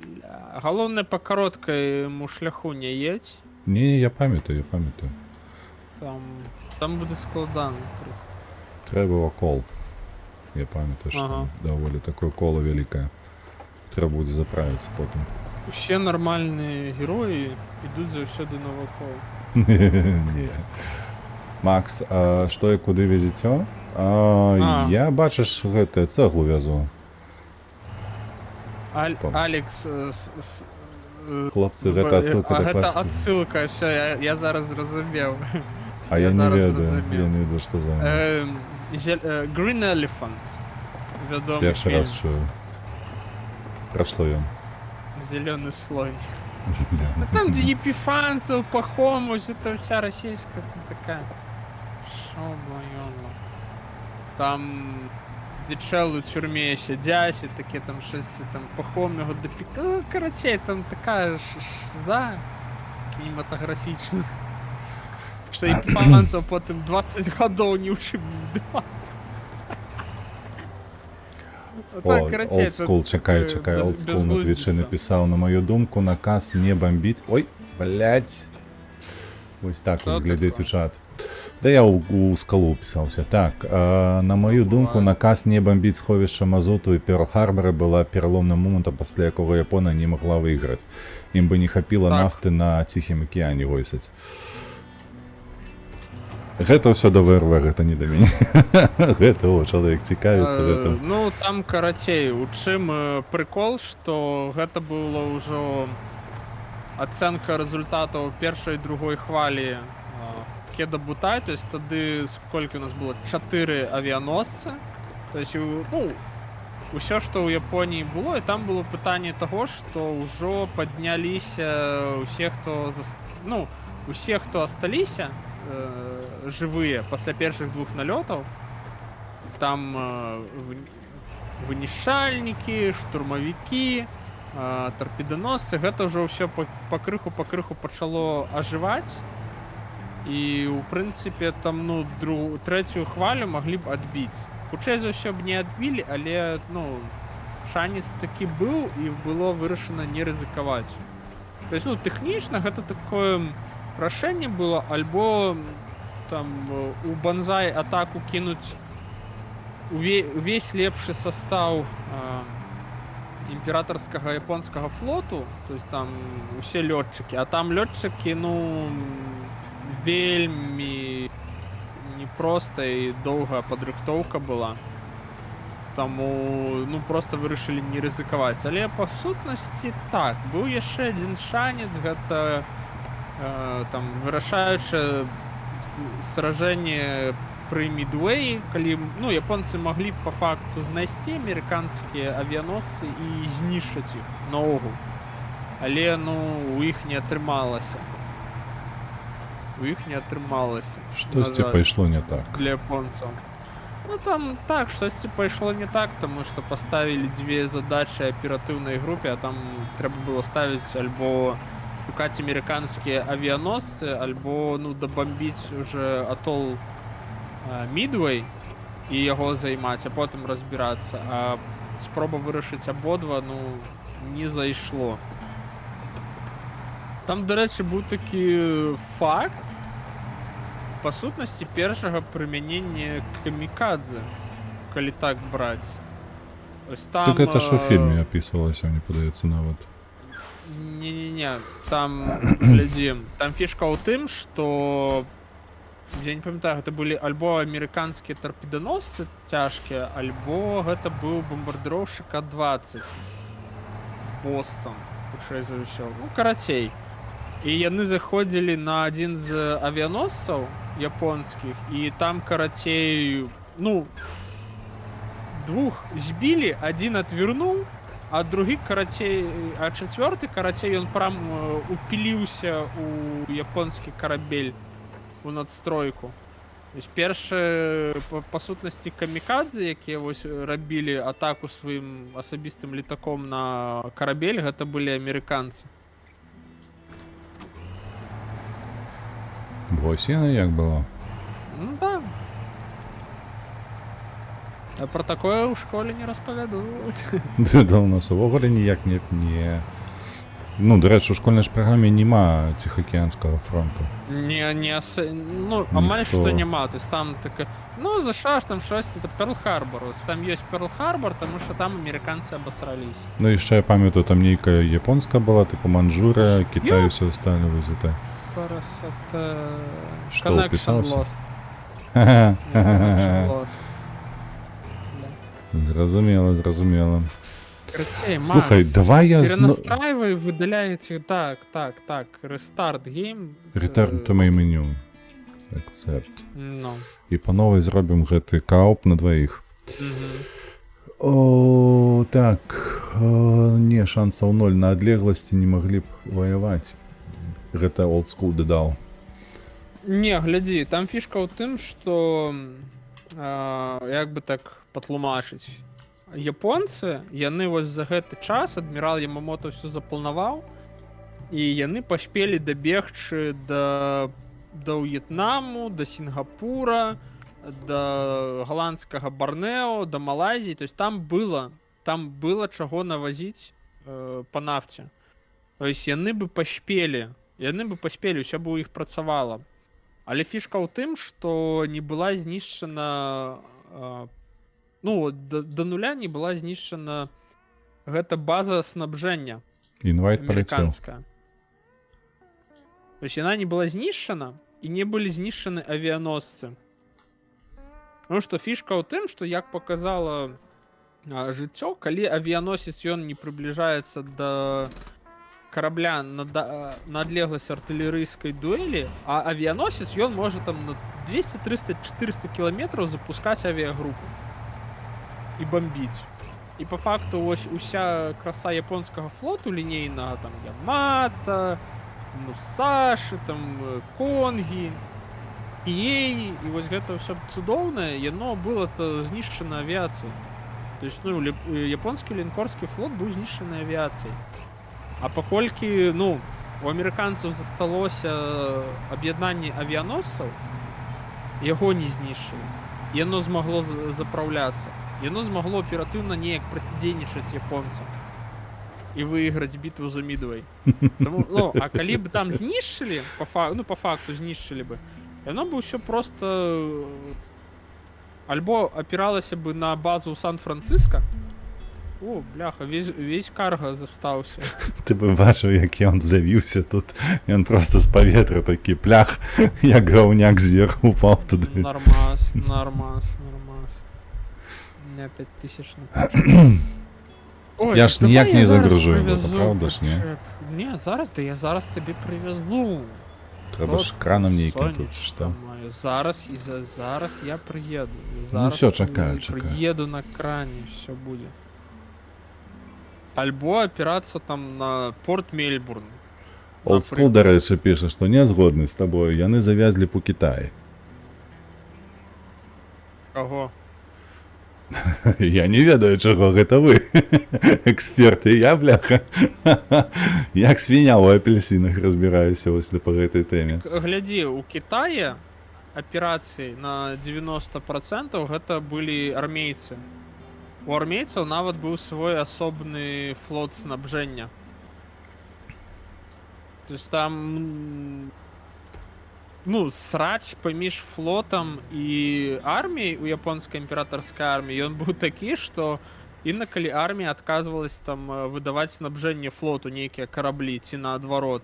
Бля. Головне по короткому шляху не їдь. Ні, я пам'ятаю. Там буде складано. Треба окол. Я пам'ятаю, що Ага. доволі таке коло велике. Треба буде заправитися потім. Ще нормальні герої йдуть завсюди на вокол. Ні. Макс, а що і куди везете? Я, бачиш, гэта, цеглу везу. Пом- Алекс... Хлопці, гэта отсылка до Гэта класики. отсылка, все, я зараз зрозумів. А я я не зараз ведаю, зрозумів. я не ведаю, що за Green Elephant. Відомий перший фільм. раз чую. Про що він? Зеленый слой. Зелений. Там, где Епифанцев, Пахомус, это вся российская там такая. Шо моё. Там, где челы в тюрьме сидят, и такие там щось там Пахом його допік... Ну, короче, там такая да, кинематографичная. Что Епифанцев потом 20 годов не учив здавати. О, олдскул, чекай, олдскул на твічі написав, на мою думку, наказ не бомбить. Ой, блять. Ось так Що ось глядить таке? у чат. Да я у скалу писався. Так, на мою думку, наказ не бомбить сховище Мазуту і Перл-Харбора була переломним моментом, після якого Японія не могла виграти. Їм би не хапіло Так. нафти на Тихім океані висить. Гэта ўсё до ВРВ, гэта не да мяне. Гэта, о, чалавек цікавіцца гэтым. Ну, там, карацей, у чым прикол, што гэта было ўжо ацэнка рэзультатаў першай і другой хвалі Кеда Бутай, то есть тады сколькі у нас было 4 авіаносцы, то есть ну, усё, што ў Японіі было, і там было пытанне таго, што ўжо падняліся усе, хто асталіся жывыя пасля першых 2 налётаў, там вынішальнікі, штурмавікі, тарпеданосцы, гэта ўжо ўсё пакрыху пачало ажываць, і ў прынцыпе там, ну, трэцюю хвалю маглі б адбіць. Хутчэй за ўсё б не адбілі, але, ну, шанец такі быў, і было вырашана не рызыкаваць. То есть, ну, тэхнічна гэта такое рашэнне было, альбо там у Банзай атаку кінуць увесь лепшы састаў імператарскага японскага флоту, то есть там усе лётчыкі, а там лётчыкі, ну, вельмі непроста і доўгая падрыхтоўка была. Таму, ну, просто вырашылі не рызыкаваць. Але па сутнасці так, быў яшчэ адзін шанец, гэта там вырашаючае сражэнне пры Мідуэі, калі ну японцы маглі б па факту знайсці амерыканскія авіяносцы і знішчыць іх наогул. Але ну у іх не атрымалася. У іх не атрымалася. Штосьці на жаль, пайшло не так. для японцаў. Ну там так, штосьці пайшло не так, таму што паставілі дзве задачы аператыўнай групе, а там трэба было ставіць альбо шукаць амерыканскія авіяносцы, альбо ну дабамбіць уже атол Мідвей і яго займаць, а потым разбірацца. А спроба вырашыць абодва ну не зайшло. Там, дарэчы, быў такі факт, па сутнасці першага прымянення камікадзе, калі так браць. Ось там, Так это ж у фільме апісвалася, мне падаецца нават. Не-не-не, там, глядзі, там фішка ў тым, што, я не памятаю, гэта былі альбо амерыканскія тарпеданосцы цяжкія, альбо гэта быў бамбардыроўшчык А-20. Бостон, хутчэй за ўсё. Ну, карацей. І яны заходзілі на адзін з авіяносцаў японскіх, і там, карацей, ну, двух збілі, адзін адвярнуў, а другі, карацей, а чацвёрты, карацей, ён прям упіліўся у японскі карабель, у надстройку. Вось першы, па сутнасці, камікадзе, якія вось рабілі атаку сваім асабістым літаком на карабель, гэта былі амерыканцы. Вось яна як было. Ну да. А про такое ў школе не распавядаюць. Да у нас увогуле ніяк не... Ну, да рэчы, у школьнай ж праграме няма Ціхаакіянскага фронту. Ну, амаль што няма. То есть там таке... Ну, ЗША ж там щось, это Перл-Харбор. Там ёсць Перл-Харбор, таму што там амерыканцы абасрались. Ну, яшчэ я памятаю, там нейкая японская была, типу Манчжурия, Кітай, усё остальное вызыта. Красота. Што, упісаўся? Зразумела, зразумела. Карацей, Макс, Слухай, давай я... перенастраивай, выдаляйте, так, рестарт гейм. Return to main menu. Accept. Ну. І па новай зробім гэты каоп на дваіх. О, так. Не, шансаў 0. На адлегласці не маглі б ваяваць. Гэта old school дадаў. Не, глядзі, там фішка ў тым, што як бы так патлумачыць. Японцы, яны вось за гэты час, адмірал Ямамото ўсё запланаваў, і яны паспелі дабегчы да В'етнаму, да Сінгапура, да галандскага Барнео, да Малайзіі. То есть там было чаго навазіць па нафце. То есть яны бы паспелі, усё бы ў іх працавала. Але фішка ў тым, што не была знішчана, ну, да нуля не была знішчана гэта база снабжэння амерыканская. То есть яна не была знішчана, і не былі знішчаны авіяносцы. Ну што фішка ў тым, што, як паказала жыццё, калі авіяносец ён не прыбліжаецца да карабля на адлегласць артылерыйскай дуэлі, а авіяносец ён можа там на 200, 300, 400 кіламетраў запускаць авіягрупу і бомбіць. І па факту вось уся краса японскага флоту лінейнага, там Ямато, Мусаши, там Конгі, Кіей, і вось гэта ўсё цудоўнае, яно было знішчана авіяцыяй. То есть, ну, японскі лінкорскі флот быў знішчаны авіяцыяй. А паколькі, ну, у амерыканцаў засталося аб'яднанне авіяносцаў, яго не знішчылі. Яно змагло запраўляцца. Яно змагло аператыўна неяк процідзейнічаць японцам і выйграць бітву за Мідвей. Ну, а калі б там знішчылі, па факту знішчылі бы, яно бы ўсё просто альбо апіралася бы на базу Сан-Францыска. О, бляха, весь карга застаўся. Ты бы бачыў, як ён завіўся тут. Ён просто з паветра такі плях, як гаўняк зверху упаў туды. Нормас. У меня 5000 на Ой, я ж ніяк не загружу, правда ж, не? Не, зараз, да я зараз табе прывязну. Треба ж краном нейким тут, чи що? Маю. Зараз зараз я приїду. Ну, Зараз всё, чекаю, чекаю. приїду на крані, все буде. Альбо опираться там на порт Мельбурн. Олдскул, до речі, пише, що не згодний з тобою, яни зав'язли по Китаї. Кого? Я не ведаю, чого, гэта вы, эксперты, я, бляха, як свиня у апельсинах разбираюся ось по гэтай тэме. Гляди, у Китая операций на 90% гэта былі армейцы. У армейцаў нават быў свой асобны флот снабжэння. То есть там, ну, срач паміж флотам і арміяй у японскай імператорскай арміі, ён быў такі, што інакалі армія адказвалась там выдаваць снабжэнне флоту, нейкія караблі, ці наадварот.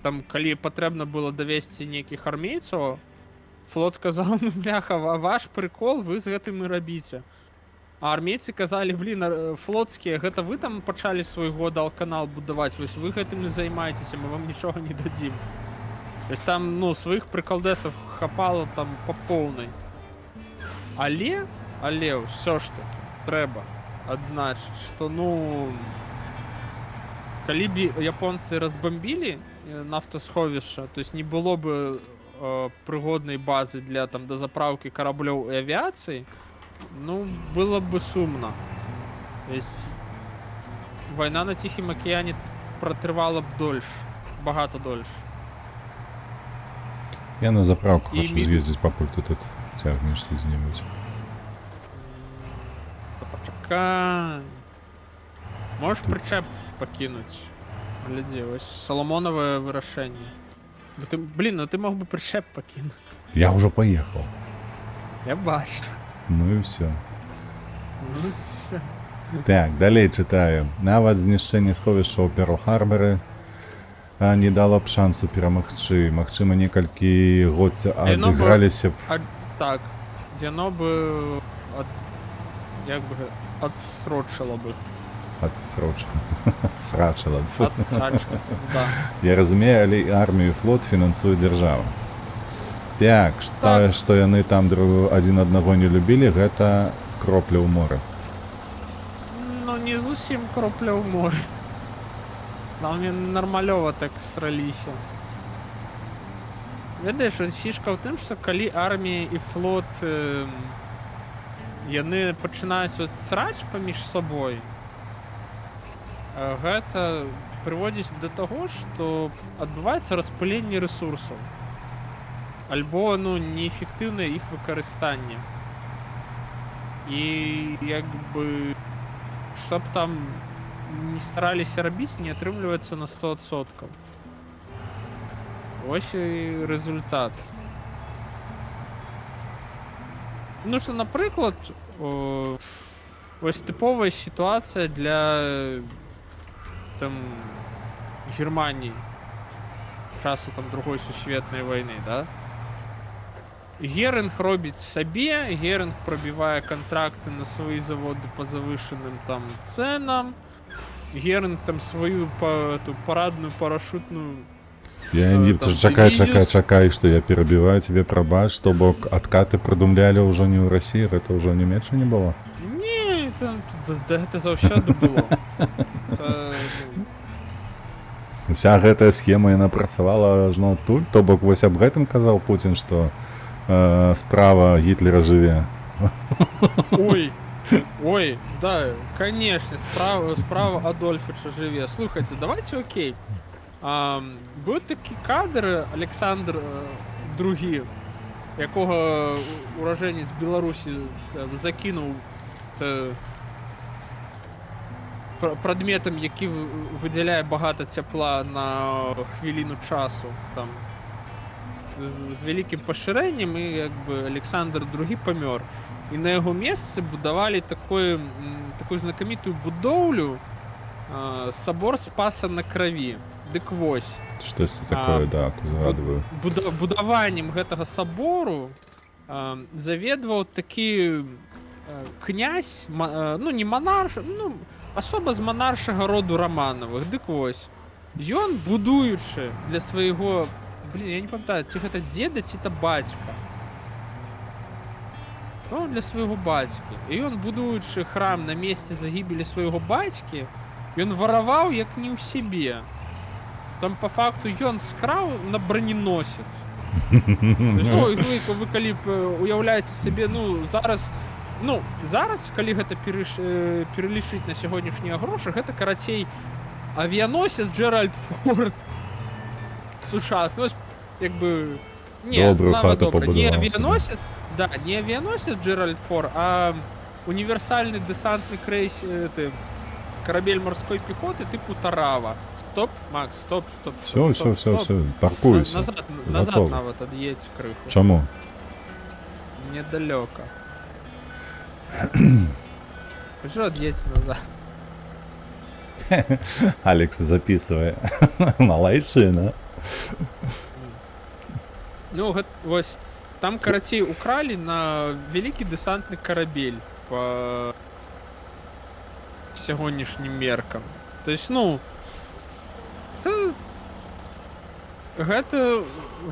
Там, калі патрэбна было давесці нейкіх армейцаў, флот казаў, ну, бляха, ваш прыкол, вы з гэтым і рабіце. А армейцы казалі, блин, флотскія, гэта вы там пачалі свой Гуадалканал будаваць, вось вы гэтым не займаецеся, мы вам нічога не дадзім. То есть там, ну, сваіх прыкалдэсаў хапала там па поўнай. Але ўсё ж таки трэба адзначыць, што, ну, калі б японцы разбамбілі нафтасховішча, то есть не было бы прыгоднай базы для там дозаправкі караблёў і авіяцыі, ну, было бы сумно. То есть вайна на Ціхім акіяне пратрывала б дольш, багата дольш. Я на заправку І хочу мі- з'їздити, папуль, ти тут тягнешся з-небудь. Почекай. Можеш причеп покинуть? Гляди, ось Соломонове вирашення. Блін, ну ти мог би причеп покинути. Я вже поїхав. Я бачу. Ну і все. Ну все. Так, далей читаю. Нават знішчэнне сховішча ў Перл-Харбары не дало б шансу перамагчы. Магчыма, некалькі год адыграліся б. Так, яно би як би отсрочило би. Адсрачила б. Отсрачка, да. Я разумею, але армію і флот фінансуе дзяржава. Так, што яны там адзін аднаго не любілі, гэта кропля ў моры. Ну, не зусім кропля ў моры. Там мне нармалёва так сраліся. Ведаеш, фішка ў тым, што калі армія і флот яны пачынаюць срач паміж сабой, гэта прыводзіць да таго, што адбываецца распыленне рэсурсаў. Альбо, ну, неэфектыўнае іх выкарыстанне. І як бы што б там не стараліся рабіць, не атрымліваецца на 100%. Ось і результат. Ну што, напрыклад, ось тыповая сітуацыя для там Германії часу там Другой сусветнай вайны, да? Геринг робіць сабе, Геринг пробівае контракты на свої заводи по завышенным там ценам, Геринг там свою парадную парашютную Чакай, што я перабіваю тебе, прабач, што бок адкаты прыдумлялі ўжо не ў Расіі, гэта ўжо нямецча не было? Не, гэта заўсёды было. Уся гэтая схема яна працавала ажно тут, то бок вось аб гэтым казаў Пуцін, што справа Гітлера жыве. Ой, да, конечно, справа Адольфыча жыве. Слухайте, давайте окей. Быў такі кадр Александр II, якога уражэнец Беларусі закінуў прадметам, які выдзяляе багата цяпла на хвіліну часу, там, з вялікім пашырэннем, і як бы Александр II памёр. І на яго месцы будавалі такую знакамітую будоўлю, сабор Спаса на Краві. Дык вось. Штосьці такое, да, згадваю. Будаваннем гэтага сабору заведваў такі князь, ну не монарх, ну асоба з монаршага роду Романовых. Дык вось. Ён, будуючы для свайго блін, я не пам'ятаю, ці гэта дзеда ці та бацька. Ну, для свайго бацькі. І ён, будуючы храм на месцы загібелі свайго бацькі, ён вараваў як не ў сябе. Там па факту ён скраў на броненосец. Ну, вы калі уяўляеце сабе, ну, зараз, калі гэта пералічыць на сягонняшнія грошы, гэта, карацей, авіяносец Джеральд Форд сучасны. Ось, як бы... Добрую хату побудував Не собі. авіяносец, да, не авіяносец Джеральд Форд, а універсальний десантний корабель морської піхоти типу Тарава. Стоп, Макс, стоп. Все, паркуйся. Назад Готово. навіть од'їдь криху. Чому? Недалеко. Що од'їдь назад? Алекс записывай. Малайшина. Ну, ось, там, короче, украли на великий десантный корабель по сягонняшнім меркам. То есть, ну, гэта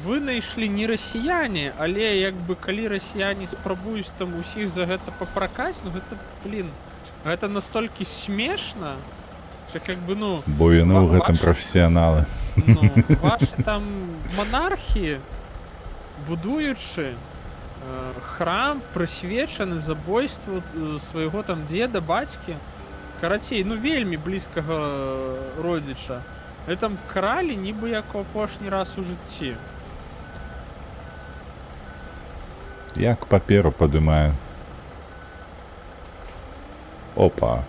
вынайшлі не расіяне, але як бы калі расіяне спрабуюць там усіх за гэта папракаць, ну гэта, блин, гэта настолькі смешна, що как бы, ну... Бо яны ў гэтым прафесіяналы. Ну, ваши там монархи, будуючы храм, прысвечаны забойству свайго там деда, бацькі, карацей, ну вельмі блізкага родзіча. І там кралі нібы як у апошні раз у жыцці. Як паперу падымаю. Опа.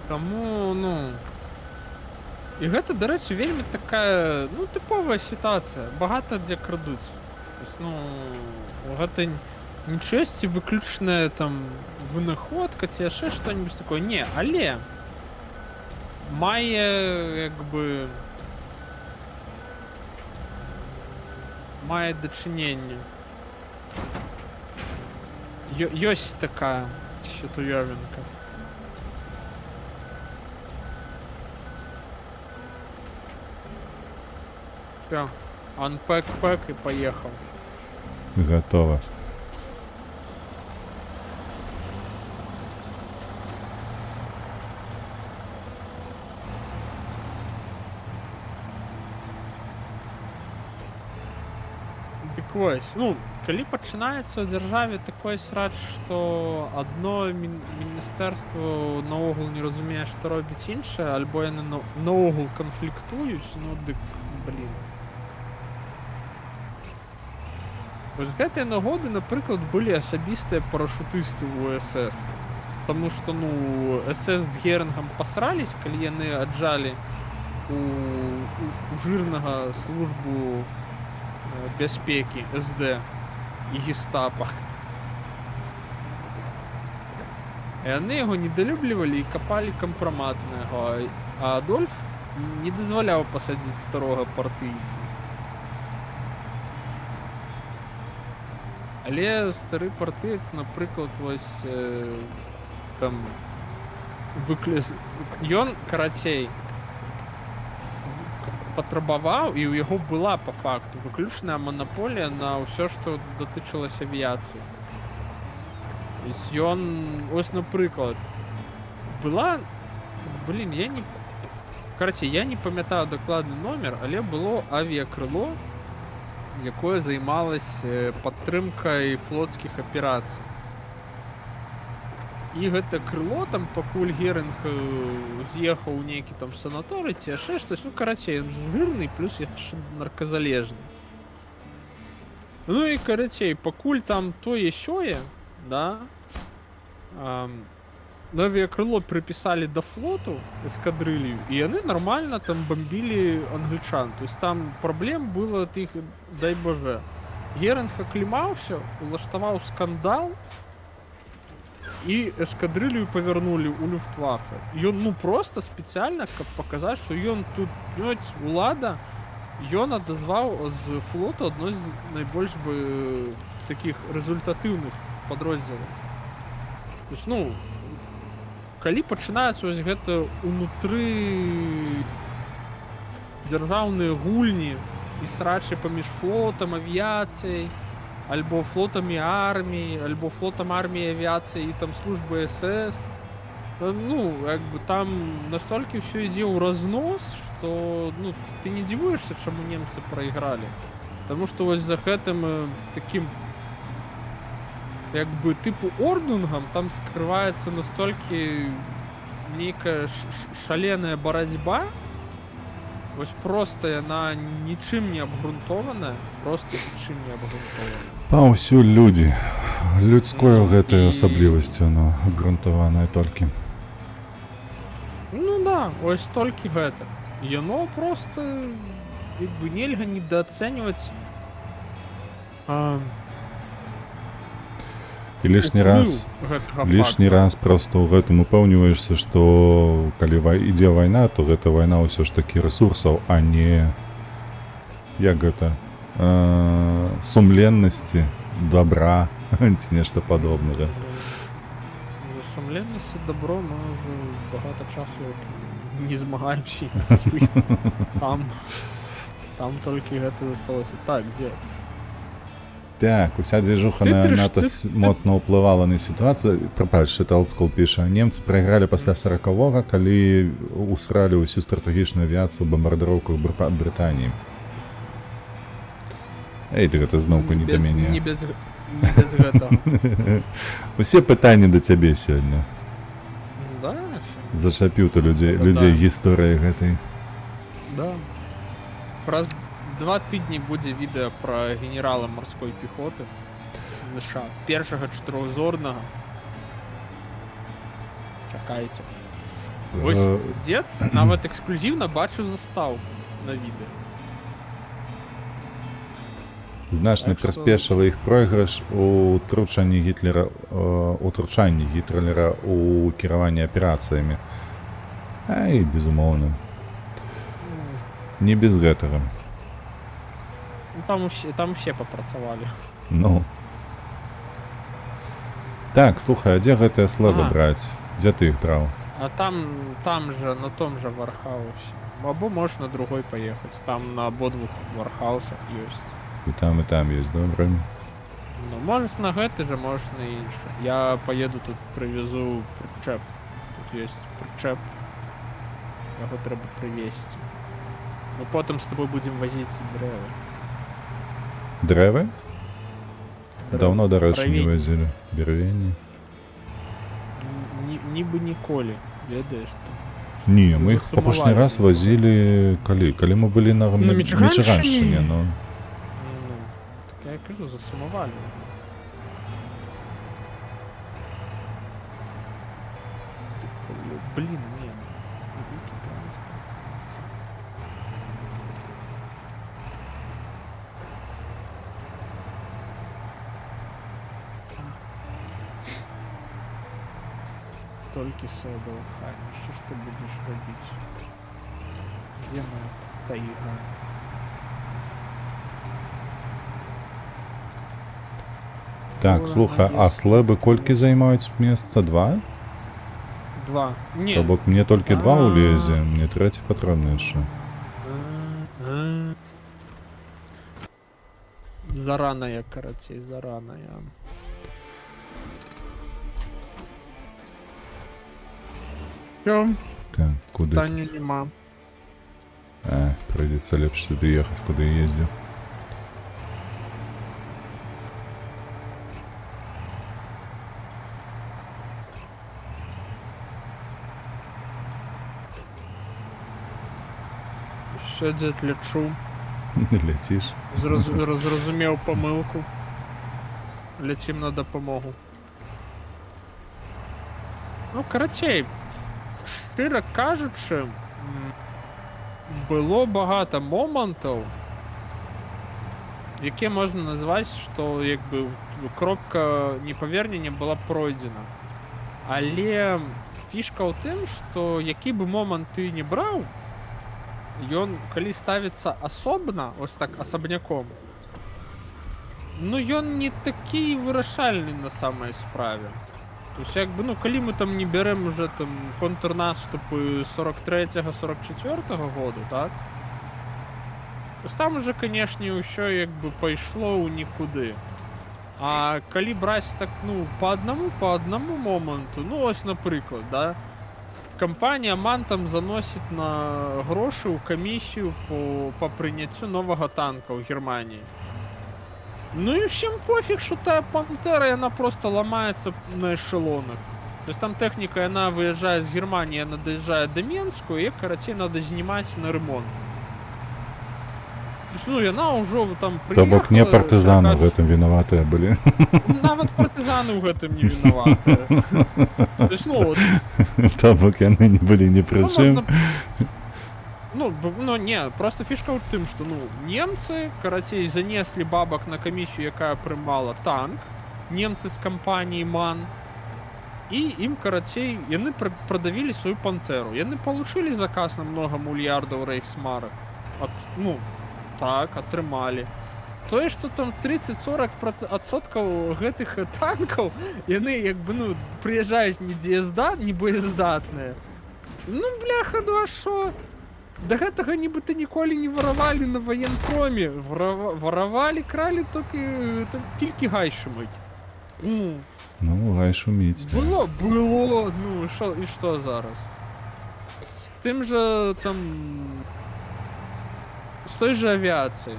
Таму, ну... І гэта, дарэчы, вельмі такая, ну, тыповая сітуацыя. Багата дзе крадуць. То есть, ну, гэта нічосьці выключная там вынаходка ці яшчэ што-нибудь такое. Не, але мае, як бы, мае дачыненне. Ёсць такая сітуёвінка. Все, unpack и поехал. Готово. Дык вось, ну, калі пачынаецца ў дзяржаве такой срач, што адно міністэрства наогул не разумее, што робіць іншае, альбо яны наогул канфліктуюць, ну дык, блін. Вось з гэтай нагоды, напрыклад, былі асабістыя парашутысты ў УСС. Таму што, ну, СС з Герынгам пасрались, калі яны аджалі у жирнага службу бяспекі СД і гестапа. Яны яго недалюблівалі і капалі кампрамат на яго, а Адольф не дазваляў пасадзіць старога партыйца. Але стары партыец, напрыклад, вось там ён, карацей, патрабаваў, і ў яго была па факту выключная манаполія на ўсё, што датычылася авіяцыі. Ён, ось, напрыклад, была, блин, я не памятаю дакладны номер, але было авіакрыло, якое займалася падтрымкай флотскіх аперацый. І гэта крыло, там, пакуль Герынг з'ехаў у нейкі там санаторый ці яшчэ штось, ну, карацей, ён жирны, плюс яшчэ нарказалежны. Ну і, карацей, пакуль там тое-сёе, да, авіакрыло припісалі да флоту эскадрылью, і яны нармальна там бомбілі англічан. То есть там праблем было тых, дай боже. Герынг аклімаўся, улаштаваў скандал, і эскадрылью павярнулі ў Люфтваффе. Ён, ну, просто спецыяльна, каб паказаць, што ён тут, ёць, улада, ён адазваў з флоту адно з найбольш бы такіх результатыўных падроздзелаў. То есть, ну, калі пачынаюцца вось гэта унутры дзяржаўныя гульні і срачы паміж флотам, авіяцыяй, альбо флотам і арміяй, альбо флотам, арміяй, авіяцыяй і там службы СС, ну, як бы там настолькі ўсё ідзе ў разнос, што, ну, ты не дзівуешся, чаму немцы прайгралі. Таму што вось за гэтым такім як бы тыпу ордунгам там скрываецца настолькі нейкая шаленая барацьба, вось проста яна нічым не абгрунтованая, проста нічым не абгрунтованая. Паўсюль людзі. Людскою гэтай І- асаблівасцю, ну, абгрунтаваная толькі. Ну да, ось толькі гэта. Яно проста як бы нельга недаацэньваць І лішні раз просто ў гэтым упэўніваешся, што калі ідзе вайна, то гэта вайна ўсё ж такі рэсурсаў, а не як гэта сумленнасці, добра ці нешта падобнага. За сумленнасць і добро мы ўжо багата часу не змагаемся. Там толькі гэта засталося. Так, дзе? Так, уся движуха Ты на трыш- НАТО ты- моцна ўплывала на сітуацыю. Прапач, это Олдскул піша. Немцы прайгралі пасля 40-го, калі усралі ўсю стратэгічную авіяцыю ў бамбардыроўках Брытаніі. Эй, ты гэта зноўку не да мяне. Не без гэтага. Усе пытанні да цябе сёння. Да, Зачапіў ты людзей Да. гісторыі гэтай. да. Праз 2 тыдні будзе відэа пра генерала марской пехоты ЗША. Першага чатырохзорнага. Чакайце. Вось дзед нават эксклюзіўна бачыў застаўку на відэа. Значна Так што- прыспешыла іх пройгрыш у утручанні Гітлера у кіраванні аперацыямі. Ай, безумоўна. Не без гэтага. Ну, там усе папрацавалі. Ну. Так, слухай, а дзе гэтыя слэбы Ага. браць? Дзе ты іх браў? А там жа, на том жа вархаусе. Або можеш на другой паехаць. Там на абодвух вархаусах ёсць. І там ёсць, добра. Ну, можеш на гэты жа, можеш на іншы. Я поеду тут прывезу прычэп. Тут ёсць прычэп. Яго трэба прывезці. Мы потым з тобой будзем вазіць дрэвы. Дрэвы? Даўно, дарэчы, не Дрэвень. вазілі. Бервені. Нібы ніколі, ведаеш ты. Не, мы Вы іх апошні сумавалі. раз вазілі калі мы былі на Мічыганшчыне, ну. Ну, так я кажу, засумавалі. Блін, не. Великий транспорт. Толькі Сэдл Хай, що ж ти будеш робити? Де моя тайга? Так, Ой, слухай, а молодец. слэбы колькі займаюць месца? 2? 2. Ні. То бок мне толькі 2 А. улезе, мне трэці патрэбны яшчэ. Зараная, карацей, зараная. Всё, Так, куды? Таню нема. Прыйдзецца лепш сюды ехаць, куды я ездзіў. Все, дзед, лечу. Ляціш. Зразумеў памылку. Ляцім на дапамогу. Ну, карацей, шчыра кажучы, было багата момантаў, якія можна назваць, што як бы кропка непавернення была пройдзена. Але фішка ў тым, што які бы момант ты не браў, ён калі ставіцца асобна, ось так асабняком, ну ён не такі вырашальны на самай справе. Тобто, якби, ну, коли ми там не беремо вже там контрнаступи 43-44 году, так? Тобто там уже, конечно, все якби пішло у нікуди. А коли брати так, ну, по одному моменту, ну, ось, наприклад, да? Компанія МАН там заносить на гроші у комісію по прийняттю нового танка у Германії. Ну и всем пофиг, что та Пантера, и она просто ломается на эшелонах. То есть там техника, она выезжает с Германии, она доезжает до Менску, и, короче, надо занимать на ремонт. То есть, ну, и она уже там То приехала... бок не партизаны в така ж- этом виноватые были. Навіть партизани в этом не виноваты. То есть, ну, вот, То бок они не были ни при ну, чем. можно... Ну, не, просто фишка в тым, что, ну, немцы, короче, занесли бабок на комиссию, якая приймала танк, немцы з компанії МАН, і їм, короче, яны продавили свою Пантеру. Яны получили заказ на много мільярдів рейхсмарок. Ну, так, атрымалі. То есть, что там 30-40% гэтых танкаў, яны, якби, ну, приїжджають не боездатныя. Ну, бляха, ну а шо? Да гэтага нібыта ніколі не варавалі на военпроме. Варавалі, кралі тільки гай шумить. Ну, гай шуміть. Было, ну і що зараз? Тим же там з той же авіації.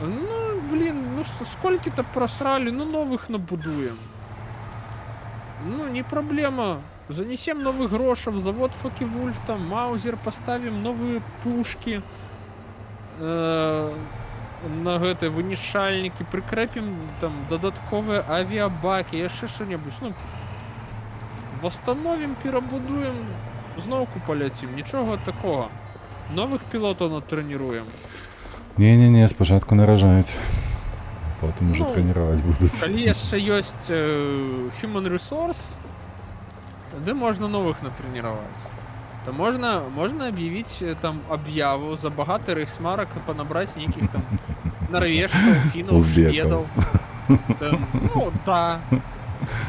Ну, блін, ну що, скільки-то просрали, ну нових набудуємо. Ну, не проблема. Занесем новых грошев, завод Фоке-Вульф, там, Маузер, поставим новые пушки на гэты вынішальники, прикрепим там додатковые авиабаки, яшчэ что-нибудь, ну, восстановим, перебудуем, зновку полетим, нічого такого. Новых пілотів натренируем. Не-не-не, спочатку наражають. Потім уже Ну, тренувати будуть. Коли яшчэ ёсць human resource, де можна новых натренировать, то можно объявить там объяву за багатый рейхсмарок понабрать неких там норвежцев, финнов, Узбеков. шведов. Там, ну да,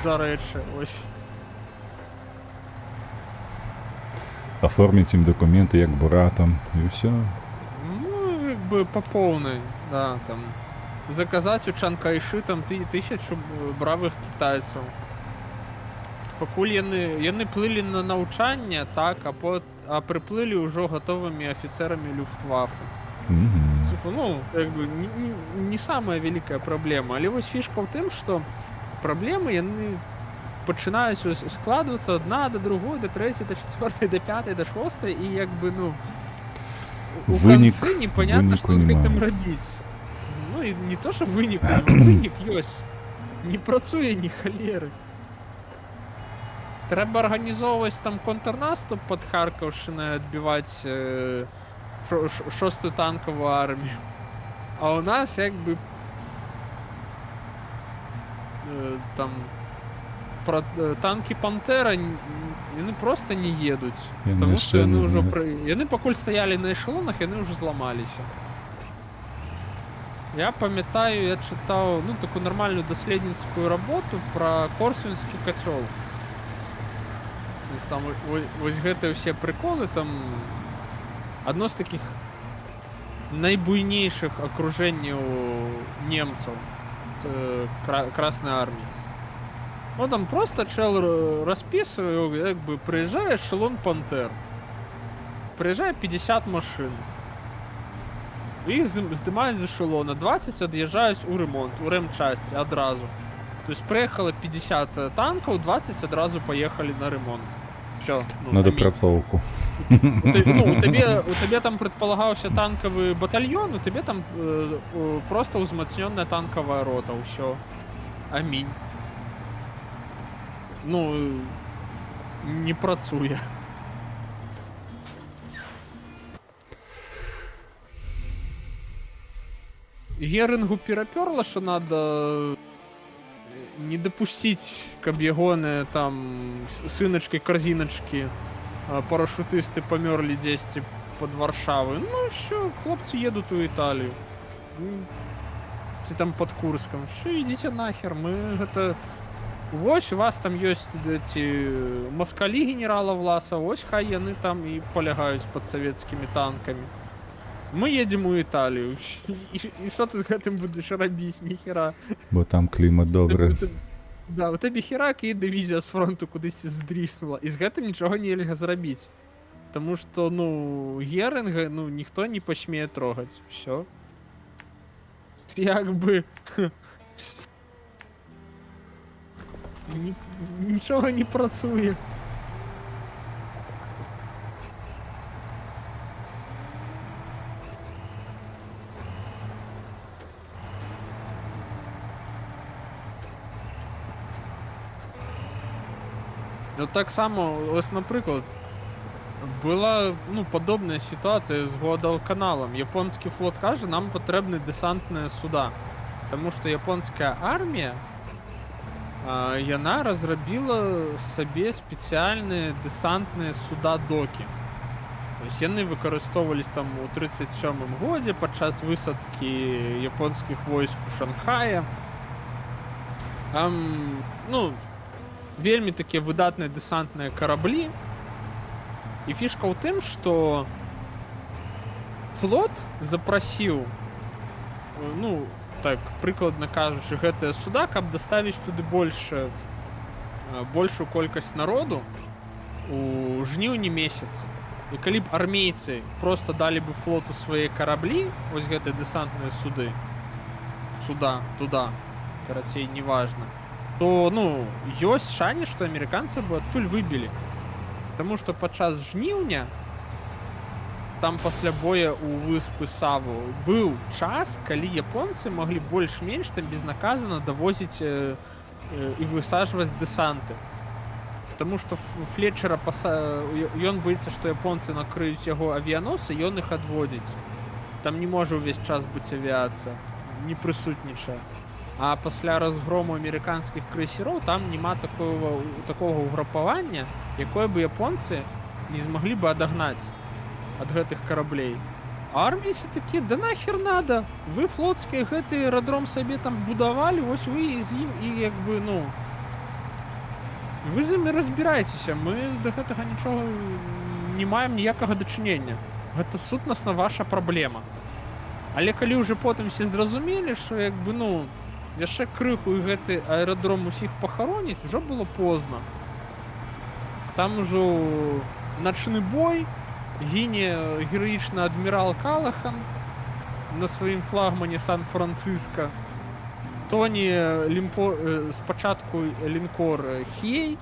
до речі, ось. Оформить їм документи як буратам і все. Ну, как бы по полной, да, там. Заказать у Чан Кайши там 1000 бравых китайців. Покуль яны плыли на навчання, так, а приплыли уже готовыми офицерами Люфтваффе. Ну, как бы не самая великая проблема. Але вось фішка в тым, што праблемы яны пачынаюць складвацца адна до другой, до трэцяй, до чацвёртай, до пятай, до шостай, і як бы, ну, у канцы непонятно, што з гэтым рабіць. Ну, і не то, што вынік, вынік ёсць. Не працуе ні халеры. Трэба арганізоўваць там контрнаступ пад Харкаўшчынай, адбіваць 6-ю танковую армію. А у нас як бы там танки Пантера яны просто не едуць. Тому што яны ўжо яны пакуль стаялі на эшелонах, яны ўжо зламаліся. Я памятаю, я чытаў, ну, такую нормальную даследніцкую работу про Корсунскі кацёл. То есть там вось гэтыя ўсе приколы, там одно з таких найбуйнейшых окруженняў немцаў Красной армии. Ну там просто чел расписываю, как бы приезжает эшелон Пантер. Приезжает 50 машин. Их сдымают из эшелона, 20 отъезжают у ремонт, у ремчасти одразу. То есть приехало 50 танков, 20 одразу поехали на ремонт. Все. Ну, на допрацовку. Ну, у тебе там предполагался танковый батальон, у тебе там просто узмацненная танковая рота, все. Аминь. Ну, не працуе. Герингу перапёрла, что надо не допустить, каб ягоны там сыночки-корзиночки парашютисты померли 10 под Варшавой. Ну все, хлопцы едут в Италию. Там под Курском. Все, идите нахер, мы это Вось у вас там ёсць ці маскалі генерала Власа, вось хай яны там і палягаюць пад савецкімі танкамі. Мы едзем у Італію. І што ты з гэтым будзеш рабіць, ніхера? Бо там клімат добры. Да, у тебе херак і дывізія з фронту кудысьці здріснула. І з гэтым нічога нельга зрабіць. Таму што, ну, Геринга, ну, ніхто не пасмее трогаць. Всё. Як бы... Нічога не працуе. Ну так само, ось, наприклад, була, ну, подобна ситуація з Гуадалканалом. Японський флот каже, нам потрібні десантні суда. Тому що японська армія, яна розробила собі спеціальні десантні суда-доки. Тобто яны використовувались там у 37-му годі під час висадки японських войск у Шанхаї. Там, ну, вельмі такія выдатныя дэсантныя караблі. І фішка ў тым, што флот запрасіў, ну, так, прыкладна кажучы, гэтыя суда, каб даставіць туды большую колькасць народу у жніўні месяцы. І калі б армейцы проста далі бы флоту свае караблі, вось гэтыя дэсантныя суда, туда, карацей, неважна, то, ну, ёсць шанец, што амерыканцы бы адтуль выбілі. Таму што падчас жніўня, там пасля боя у выспы Саву, быў час, калі японцы маглі больш-менш там безнаказана давозіць і высаджваць дэсанты. Таму што Флетчера ён боіцца, што японцы накрыюць яго авіяносы, ён іх адводзіць. Там не можа ўвесь час быць авіяцыя, не прысутнічае. А пасля разгрому амерыканскіх крейсераў там няма такога ўгрупавання, якое бы японцы не змаглі бы адагнаць ад гэтых караблей. А армейцы такія, да нахер надо, вы флотскія гэты аэрадром сабе там будавалі, вось вы з ім і як бы, ну, вы з імі разбірайцеся, мы да гэтага нічога не маем ніякага дачынення. Гэта сутнасна ваша праблема. Але калі ўжо потым все зразумелі, што як бы, ну, яшчэ крыху і гэты аэрадром усіх пахароніць, ужо было позна. Там ужо начны бой, гіне гераічны адмірал Калахан на сваім флагмане Сан-Франциско. Тоні спачатку лінкор Хей,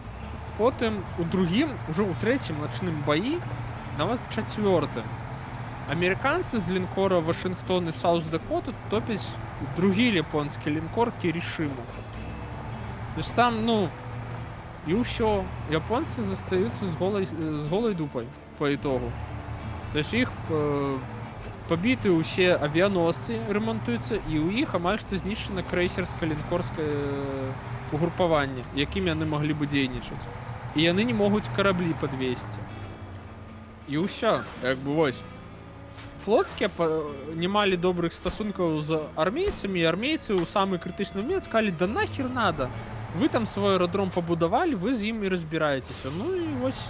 потым у другім, ужо ў трэцім начным баі, нават чацвёртым. Амерыканцы з лінкора Вашынгтон і Саус-Дакота топяць другі японскі лінкор Кірішіму. То есть там, ну, і ўсё, японцы застаюцца з голай дупай по итогу. То есть іх пабіты ўсе авіяносцы ремонтуюцца, і ў іх амаль што знішчана крэйсерска-лінкорскае угрупаванне, якім яны маглі бы дзейнічаць. І яны не могуць караблі падвесці. І ўсё, як бы вось. Флотскія не малі добрых стасункаў з армейцамі, і армейцы ў самы крытычны момент сказалі, да нахер надо, вы там свой аэрадром пабудавалі, вы з ім і разбіраецеся. Ну і вось,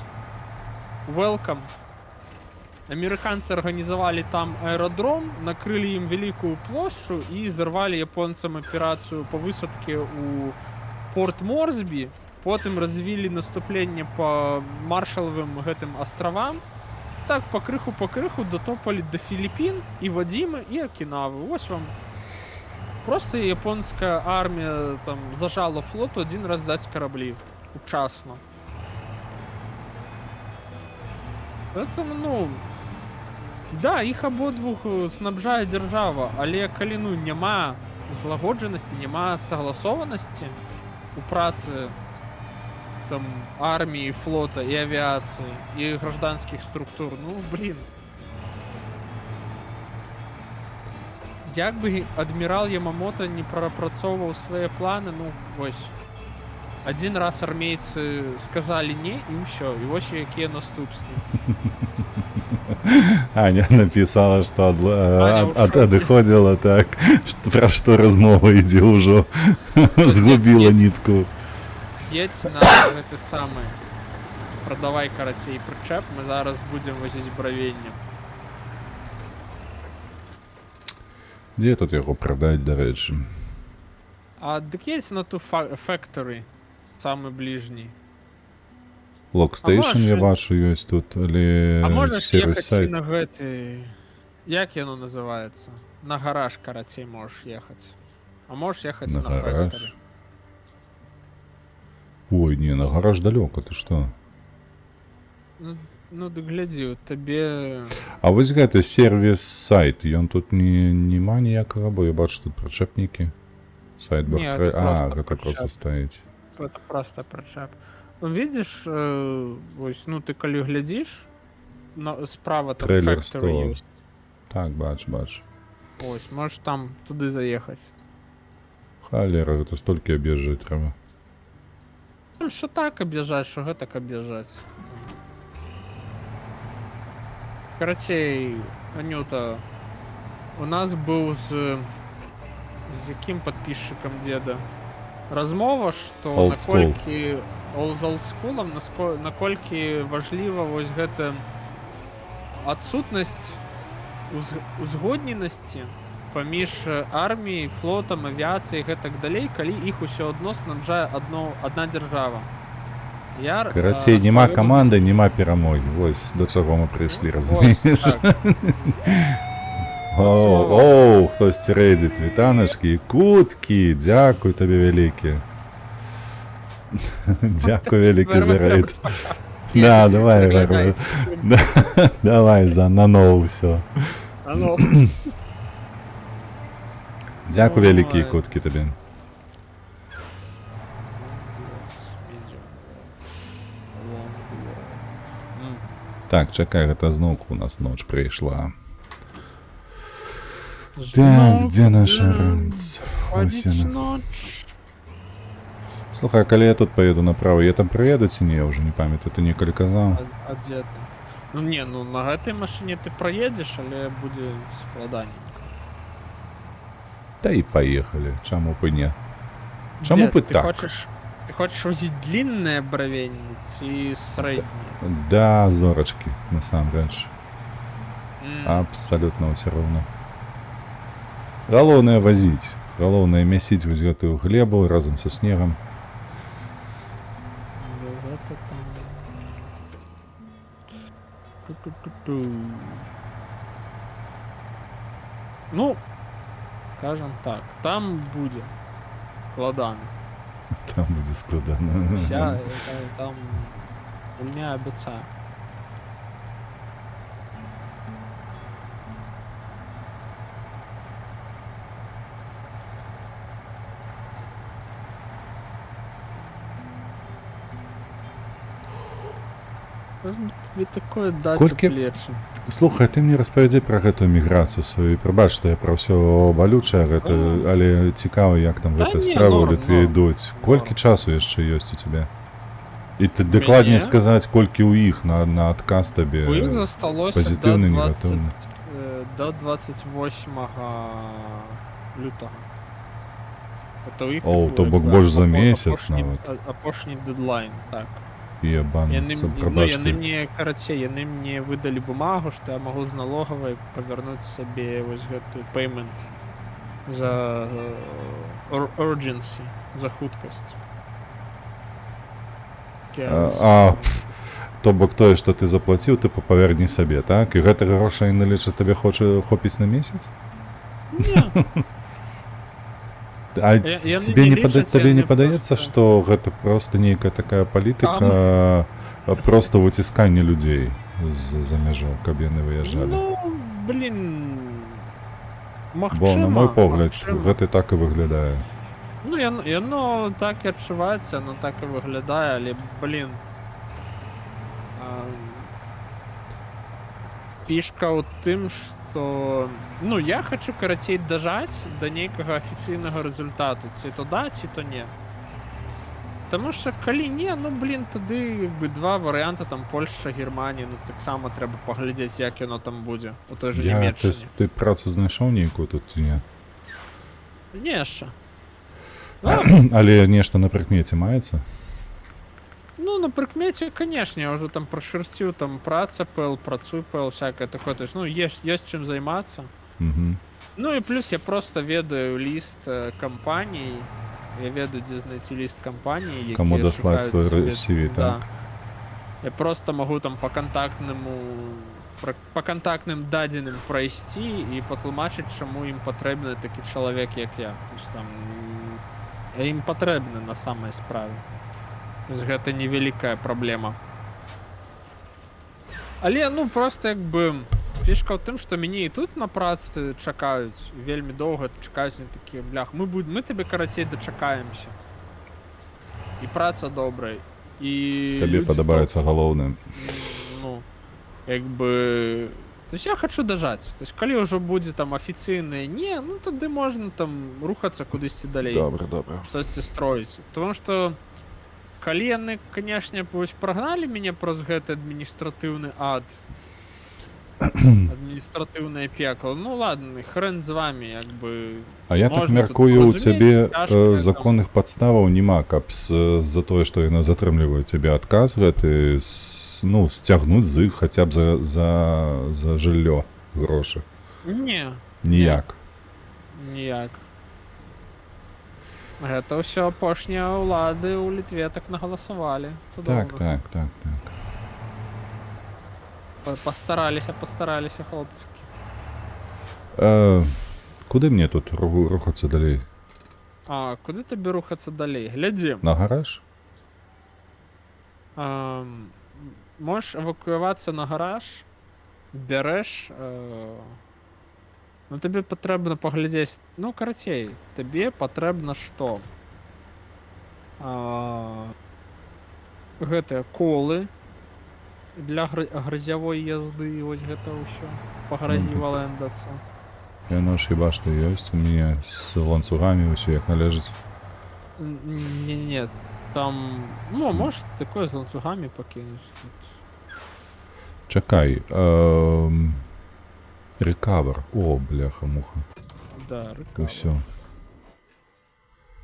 welcome. Амерыканцы арганізавалі там аэрадром, накрылі ім вялікую плошчу і зарвалі японцам аперацыю па высадке ў порт Морсбі, потым развілі наступленне па маршалавым гэтым астравам. Так пакрыху дотопалі до Філіппін і Вадзімы і Акінавы. Вось вам. Просто японская армія там зажала флоту один раз даць караблі. Учасно. Поэтому, ну, да, іх абодвух снабжае дзяржава, але калі, ну, няма злагоджанасці, няма сагласованасці у працы там армії, флота і авіації, і гражданських структур, ну, блін. Як би адмірал Ямамото не прапрацоўваў свае планы, ну, вось. Один раз армейцы сказалі не, і ўсё, і вось якія наступствы. Аня написала, что отходила так, про что размова ідзе ўжо. Згубила нитку. едь на гэты самы. Прадавай, карацей, прычэп, мы зараз будзем возіць бравенне. Дзе тут яго прадаць, дарэчы? А дык едь на ту factory, самы бліжні. Локстейшн, я можаш- бачу, ёсць тут, але А можаш сервіс ехаць і сайт. на гэты... Як яно называецца? На гараж, карацей, можаш ехаць. А можаш ехаць На на гараж? factory. Ой, не, на гараж далёка, ты што? Ну дык глядзі, табе... А вось гэты сервіс сайт, ён тут нема ніякага, бо я бачу тут прычэпнікі. Сайт Не, Бартре... это А, просто гэта проста прычэп. стаіць. Это просто прычэп. Видишь, вось, ну ты калі глядзіш, справа там Трейлер factory 100. ёсць. Так, бачу. Ось, можеш там туди заехаць. Халера, гэта столькі аб'язджаць трэба. Ну, що так аб'язджаць, що гэтак аб'язджаць. Карацей, Анюта, у нас быў з якім падписчикам деда размова, што Old school. наколькі з олдскулам, наколькі важліва вось гэта адсутнасць узгодненасці паміж арміяй, флотам, авіяцыяй і гэтак далей, калі іх усё адно снабжае адна дзяржава. Карацей, няма каманды, няма перамогі. Вось да чаго мы прыйшлі, разумееш? Так. Оу, хтосьці рэдзіць, вітаначкі, куткі, дзякуй табе вялікі. Дзякуй вялікі за рэйд. Да, давай, давай, на ноў усё. Дзякуй вялікі, куткі табе. Так, чакай, гэта зноўку у нас ноч прыйшла. Так, дзе наша рэнц? Ось яна. Слухай, а калі я тут поеду направо, я там прыеду ці не, я ўжо не памятаю, ты некалі казаў? А дзе ты? Ну не, ну на гэтай машине ты проедзеш, але будзе складаненько. Та і паехалі, чаму б і не? Чаму б і так? Ты хочаш возіць длиннае бравенне ці срэдняе? Да, зорачкі, насамрэч. Абсалютна ўсё роўна. Галоўнае вазіць, галоўнае мясіць вось гэтую глебу разам са снегам. Ну, скажем так, там будзе складана. Там будзе складана. Там гульня абяцае. Тебе такое даць у Колькі- плечы. Слухай, ты мне распавядзі пра гэтую міграцыю сваю. Прабач, што я пра ўсё балючае гэта, але цікава, як там Та гэтыя не, справы ў норм, Літве норм. ідуць. Колькі часу яшчэ ёсць у цябе? І ты дакладней Мяне? сказаць, колькі ў іх на адказ табе У іх засталося пазітыўны, до 20, негатыўны. до 28 лютага. Это у іх О, такі то бок як бы больш за апо- месяц апошні- нават. апошні дедлайн, так. Ебан, Яны прабачце. мне, карацей, яны мне выдалі бумагу, што я магу з налогавай павярнуць сабе вось гэтую payment за urgency, за хуткасць. То бок тое, што ты заплаціў, ты павярні сабе, так? І гэтага гроша яны лічаць табе хопіць на месяц? Не, А яны тебе не не лічаць, табе не яны падаецца, проста- што гэта проста нейкая такая палітыка, проста выцісканне людзей з-за мяжоў, каб яны выязджалі? ну, блин, магчыма. Бо, на мой погляд, магчыма. гэта так і выглядае. Ну, яно так і адчуваецца, яно так і выглядае, але, блин, фішка ў тым, што, ну, я хочу, карацей, дажаць да нейкага афіцыйнага рэзультату, ці то да, ці то не. Таму што калі не, ну, блин, тады, як бы, два варыянты, там, Польшча, Германія, ну, таксама трэба паглядзець, як яно там будзе, у той же Нямецчыне. Ты працу знайшоў нейкую тут ці не? Не яшчэ. Але нешта на прыкмеце маецца? Ну, на прикмете, конечно, я уже там прошерстил, там праца пэл, працуй пэл, всякое такое. То есть, ну, есть чем займаться. Угу. Ну и плюс я просто ведаю лист компаний. Я ведаю, дзе знайти лист компаній, Кому які дослать шукають свой собі. CV, так? Да. Я просто могу там по контактному по контактним дадзеным пройсці і патлумачыць, чаму ім патрэбны такі чалавек, як я. То есть там я ім патрэбны на самай справе. То есть гэта невялікая праблема. Але ну просто як бы фішка ў тым, што мяне і тут на працы чакаюць вельмі доўга, чакаюць не такі блях. Мы табе карацей дачакаемся. І праца добрая. І Табе людзі падабаецца галоўным. ну, як бы... То есть я хочу дажаць. То есть калі ўжо будзе там афіцыйнае не, ну тады можна там рухацца кудысьці далей. Добра, добра. Штосьці строіць. Тому што калі яны, канешне, вось прагналі мяне праз гэты адміністратыўны ад, адміністратыўнае пекло, ну ладно, хрен з вами, як бы... А я так можна тут мяркую, у зразумець, цябе цяжкае законных падставаў няма, каб з-за тое, што яны затрымліваюць цябе адказ гэты, ну, сцягнуць з іх хаця б за жыллё грошы. Не, Ніяк. ніяк. Гэта ўсё апошнія ўлады ў Літве так нагаласавалі. Так, Цудоўна. так. Пастараліся, хлопчыкі. Куды мне тут рухацца далей? А, куды табе рухацца далей? Глядзі. На гараж? Можеш эвакуявацца на гараж, бярэш... Ну, табе патрэбна паглядзець... Ну, карацей, табе патрэбна што? Гэтыя колы для гразявой язды, вось гэта ўсё. Па гразі валэндацца. Яно ж хіба што ёсць у мяне з ланцугамі ўсё як належыць. Не, там... Ну, можеш такое з ланцугамі пакінуць тут. Чакай, рекавер. О, бляха-муха. Да, рыкава. Усё.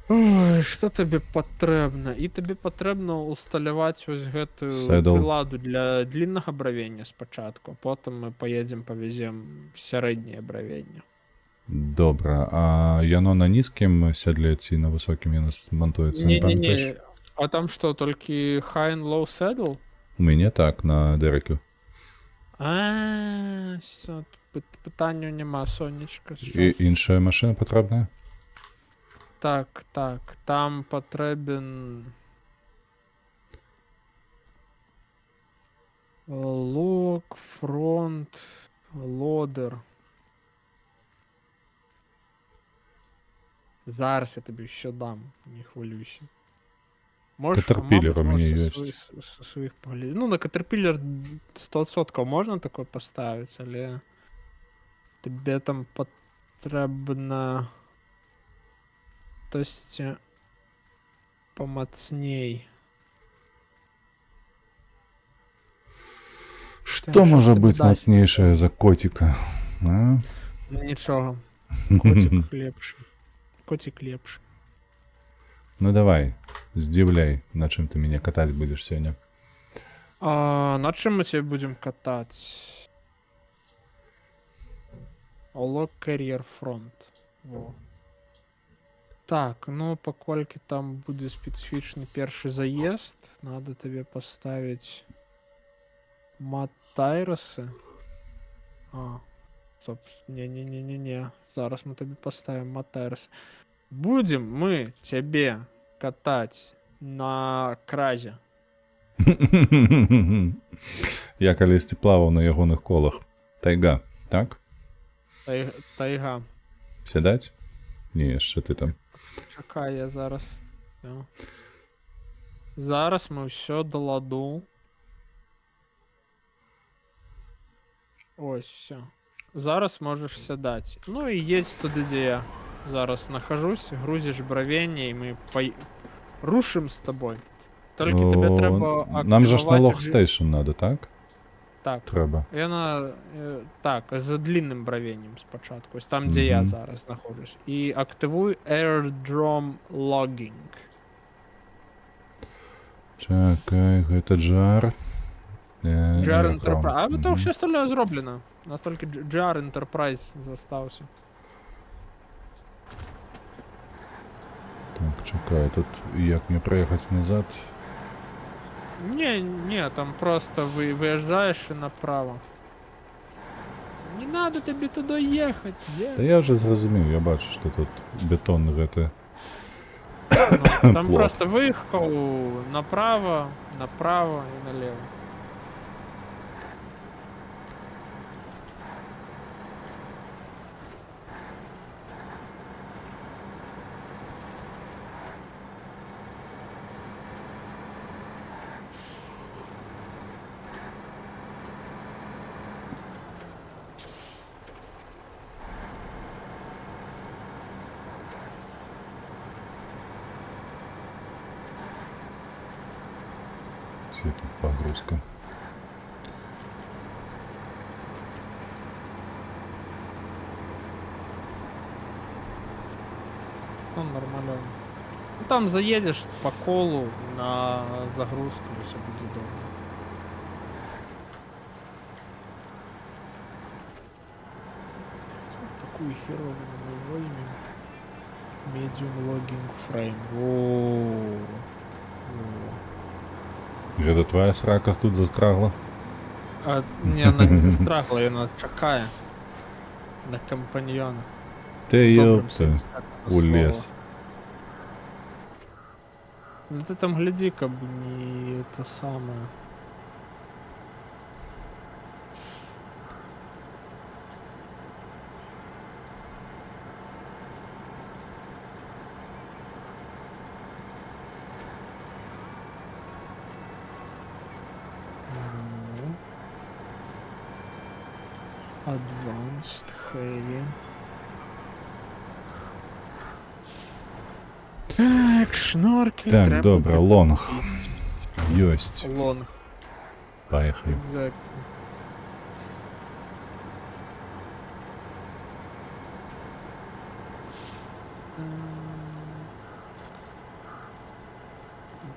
Ой, што табе патрэбна? І табе патрэбна усталяваць вось гэтую Saddle. прыладу для дліннага бравення спачатку, потым мы паедзем павезем сярэдняе бравенне. Добра, а яно на нізкім сядле ці на высокім яно мантуецца, не памятаеш? Не, а там што, толькі high and low saddle? У мяне так, на Дэрэку. Всё, пытанняў няма, сонечка. І іншая машына патрэбная? Так, там патрэбен... Лок, фронт, лодер. Зараз я табе ўсё дам, не хвалюйся. Катерпіллер у мяне ёсць. Сваіх паглядзець. Ну, на катерпіллер 100% можна такое паставіць, але табе там патрэбна хтосьці памацней. Што можа табе быць даць? мацнейшае за коціка? А? Ну, нічога. Коцік лепшы. Коцік лепшы. Ну давай, здзіўляй, на чым ты мяне катаць будзеш сёння. На чым мы цябе будзем катаць? Лок Carrier Front. Во. Так, ну паколькі там будзе спецыфічны першы заезд, надо табе паставіць мат-тайрасы. Стоп, не. Зараз мы табе паставім мат-тайрасы. Будем мы цябе катаць на кразе. Я калісьці плаваў на ягоных колах. Тайга, так? Тайга. Сядаць? Не, яшчэ ты там. Чакай, я зараз... Зараз мы ўсё да ладу. Ось, всё. Зараз можаш сядаць. Ну і едзь туды, дзе я зараз нахожусь, грузіш бравенне, і мы рушым з табой. Толькі табе трэба... Нам жа ж на актываваць лог-стейшн надо, так? Так. Трэба. Яна... Так, за длінным бравеннем спачатку. Ось там, дзе я зараз знаходжусь. І актывуй airdrome logging. Чакай, гэта джар. GR Аэродром. Enterprise. А там Мгм. все остальное зроблено. У нас тільки GR Enterprise застався. Так, чекай, тут як мне проехать назад? Не, там просто выезжаешь и направо. Не надо тебе туда ехать. Та я вже зрозумів, я бачу, що тут бетон гэта. Ну, там Плот. просто выехал направо и налево. Все тут погрузка. Ну, нормально. Ну, там заедешь по колу на загрузку, и все будет удобно. Такую херовину мы вводим. Medium logging frame. Гэта твоя срака тут застрягла? Не, она не застрахла, она чакая. На компаньона. Ти Добрым ёпта, сенсе этого улез. слова. Ну ты там гляди, как бы не это самое. Ну. Advanced heavy. Так, шноркель. Так, треба добре, буде лонг. купити. Ёсть. Лонг. Поехали. Exactly.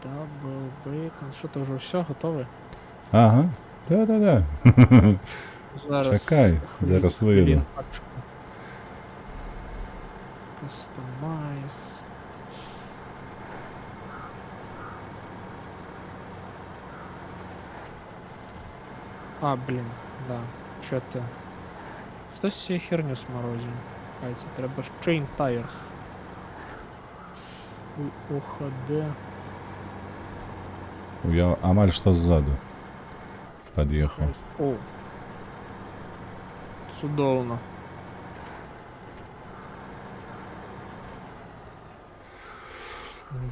Дабл бейкон. Що, то вже все, готове? Ага. Да-да-да. Зараз. Чекай, зараз вийду. Кастомайз. А, блин, да. Что-то. Что з цією херню сморозим? Кайці, треба ж chain tires. УХД. Я амаль что сзаду. Подъехал. О. Судовно.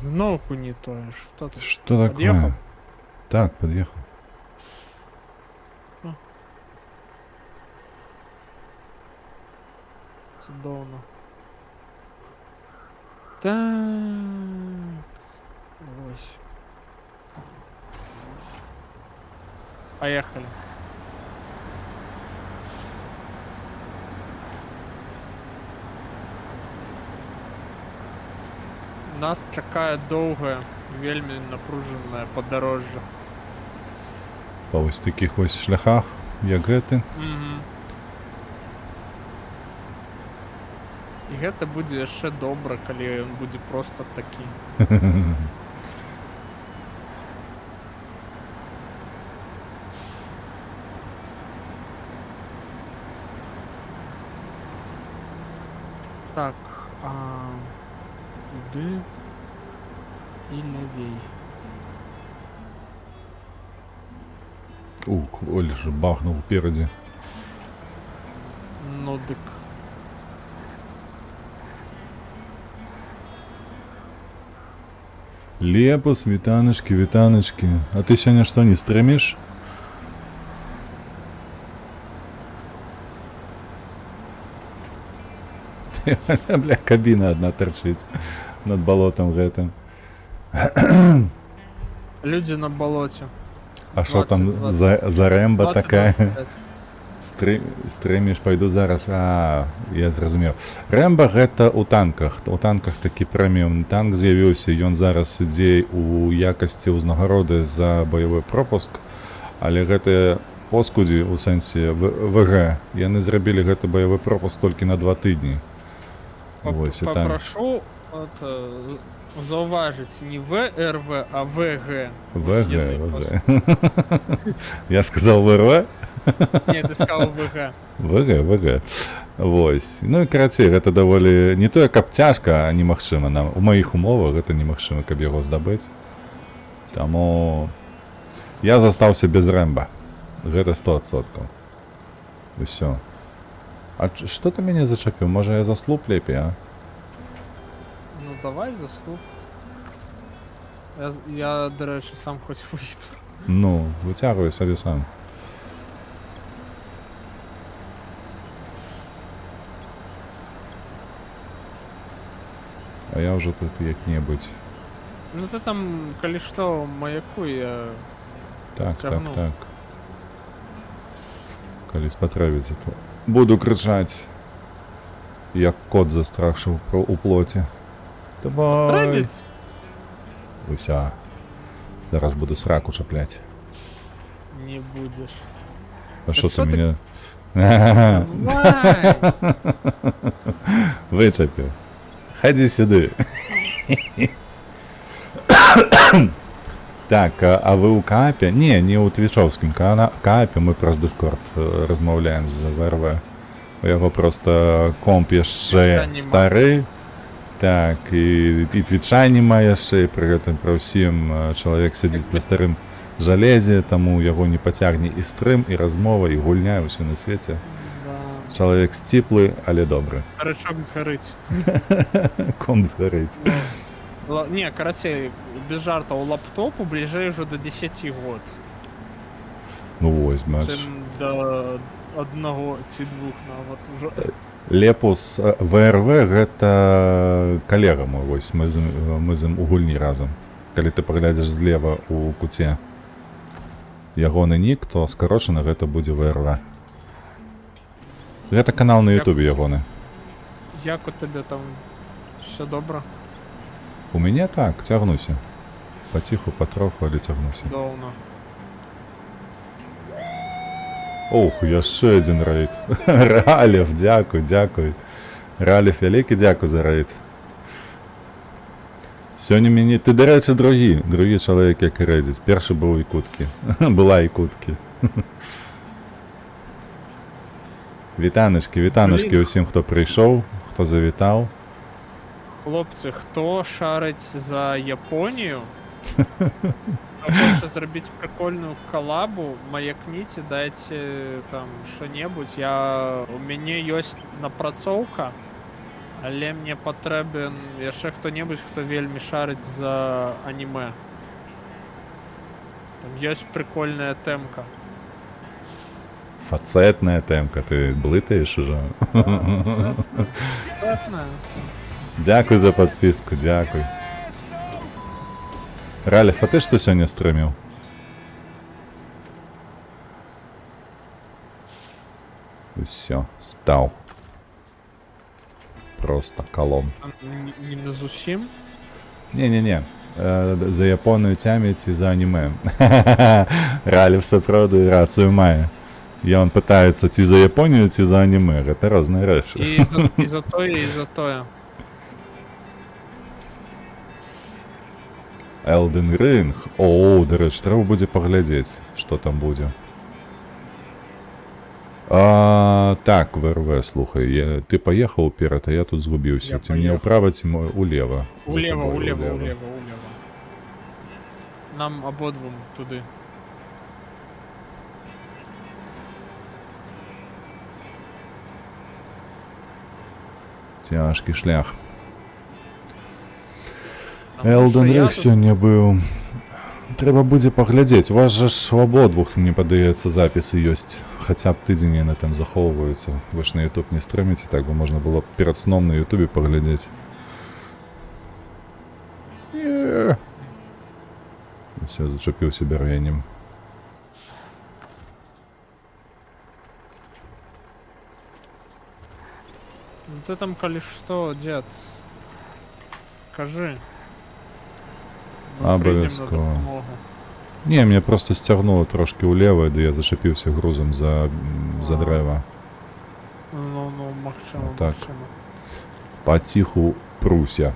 Виновку не то, что ты? Что такое? Подъехал? Так, подъехал. Судовно. Так. Ось. Поехали. Нас чекає довге, вельми напружене подорожжя. По ось таких ось шляхах, як гэты. Угу. І гэта будзе яшчэ добра, калі ён будзе просто такі. Так, туди і лівій. Ух, Оль же бахнул впереди. Ну дик. Лепус, витаночки, витаночки. А ты сегодня что, не стримишь? Бля, кабина одна торчит над болотом гэтым. Люди на болоте. А что там 20, за Рэмбо такая? 25. Стрыміш, пайду зараз. Я зразумеў. Рэмба гэта ў танках. У танках такі прэміум танк з'явіўся. Ён зараз ідзе у якасці ўзнагароды за баявы пропуск. Але гэтыя поскудзі, у сэнсе ВГ, яны зрабілі гэты баявы пропуск толькі на 2 тыдні. Вось, і там... Попрошу зауважить не ВРВ, а ВГ. ВГ. Я сказал ВРВ? Нет, ты сказал ВГ. ВГ. Вось. Ну і карацей, гэта даволі не тое, каб цяжка, а немагчыма. У маіх умовах гэта немагчыма, каб яго здабыць. Таму я застаўся без Рэмба. Гэта 100%. Усё. А што ты мяне зачапіў? Можа я заслуп лепей, а? Ну давай заслуп. Я, до речі, сам хоч вийду. Ну, витягуй собі сам. А я вже тут як-небудь. Ну ти там, коли що, маякуй, я тягну. Так. Коли спотребиться, то буду кричать, як кот застрашив у плоті. Давай! Требіць? Уся. Зараз буду сраку чаплять. Не будеш. А що ти що ти- мене... Давай! Вичапив. Ходи сюди. Так, а ви у Каапі? Ні, не у твічовському Каапі, ми праз Дискорд розмовляємо з ВРВ. У його просто комп яшчэ Твіча стары. Так, і твіча нема яшчэ, і пры гэтым пры ўсім чалавек сядзіць на старым жалезе, таму яго не пацягне і стрым, і размова, і гульня, і ўсё на свеце. Да. Чалавек сціплы, але добры. Рычаг згарыць. Комп згарыць. Не, карацей, без жартаў, лаптопу бліжэй ўжо до 10 год. Ну вось, бач. Чым до 1 ці 2 нават ужо. Лепус ВРВ гэта калега мой, вось, мы з ім у гульні разам. Калі ты паглядзіш злева у куце ягоны нік, то скарочана гэта будзе ВРВ. Гэта канал на Ютубе ягоны. Як у тебе там все добра? У мяне так, цягнуся. Паціху, патроху, але цягнуся. Доўна. Ох, яшчэ адзін рейд. Ралев, дзякуй. Ралев, вялікі дзякуй за рейд. Сёння мяне... Ты, дарэчы, другі чалавек, як і рэдзіць. Першы быў Ікуткі. Была Ікуткі. Вітаночки ўсім, хто прыйшоў, хто завітаў. Хлопцы, хто шарыць за Японію, хто хоча зрабіць прикольную калабу, маякніце, дайце там што-небудзь. У мяне ёсць напрацоўка, але мне патрэбен яшчэ хто-небудзь, хто вельмі шарыць за анімэ. Там ёсць прикольная тэмка. Фацэтная тэмка, ты блытаеш ужо? Фацэтная. Дзякуй за подписку, дзякуй. Ралев, а ты што сёння стрыміў? Усё, стаў. Просто калом. Не зусім. Не. За Японію цяміць і за анімэ. Ралев сапраўды рацыю мае. Ён пытаецца ці за Японію, ці за анімэ. Гэта розныя рэчы. І за тое, і за тое. Elden Ring. О, дарэчы, трэба будзе паглядзець, што там будзе. Так, ВРВ, слухай, ты паехаў уперад, а я тут згубіўся. Ці мне ўправа, ці улева? Улева. Нам абодвум туды. Цяжкі шлях. Elden Ring сёння быў. Трэба будзе паглядзець. У вас жа ж у абодвух, мне падаецца, запісы ёсць. Хаця б тыдзень яны там захоўваюцца. Вы ж на YouTube не стрыміце, так бы можна было перад сном на YouTube паглядзець. Усё, зачапіўся бярвеннем. Ну ты там, коли что, дед, кажи. Ми прийдемо на Обов'язково. допомогу. Ні, мене просто стягнуло трошки уліво, де я зачепився грузом за дерева. Ну, махчимо, Так. махчимо. Потиху пруся.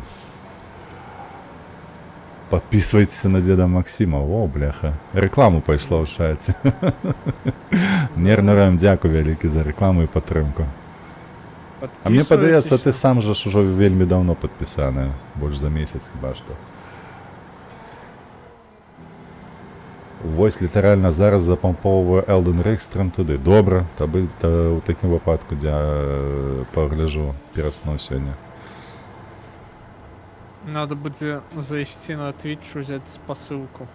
Подписывайтесь на деда Максима. О, бляха. Рекламу пішла в чаті. Нервно дякую велике за рекламу і підтримку. А мені подається, ти сам же ж уже вельми давно підписаний. Більше за місяць хіба що. Ось літерально зараз запомповує Elden Ring стрім туди. Добре, та у такому випадку я погляжу перед сном сьогодні. Надо буде зайти на Twitch, взяти посилку.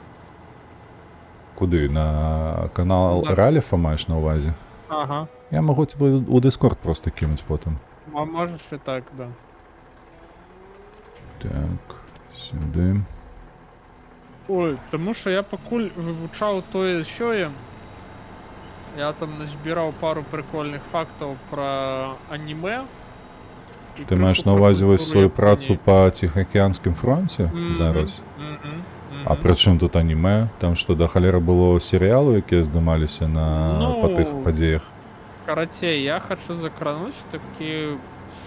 Куди? На канал Да. Раліфа маєш на увазі? Ага. Я можу тебе у Discord просто кинуть потім. А можеш і так, да. Так, сюди. Ой, тому що я покуль вивчав то сьоє. Я там назбирав пару прикольних фактів про аніме. І Ти маєш криху на про увазі ось культуру свою Японії. працю по Тихоокеанському фронті Мгм, зараз? мгм. А при чому тут аніме? Там що, до холера було серіалу, які здималися по тих подіях? Короче, я хочу закрануть таки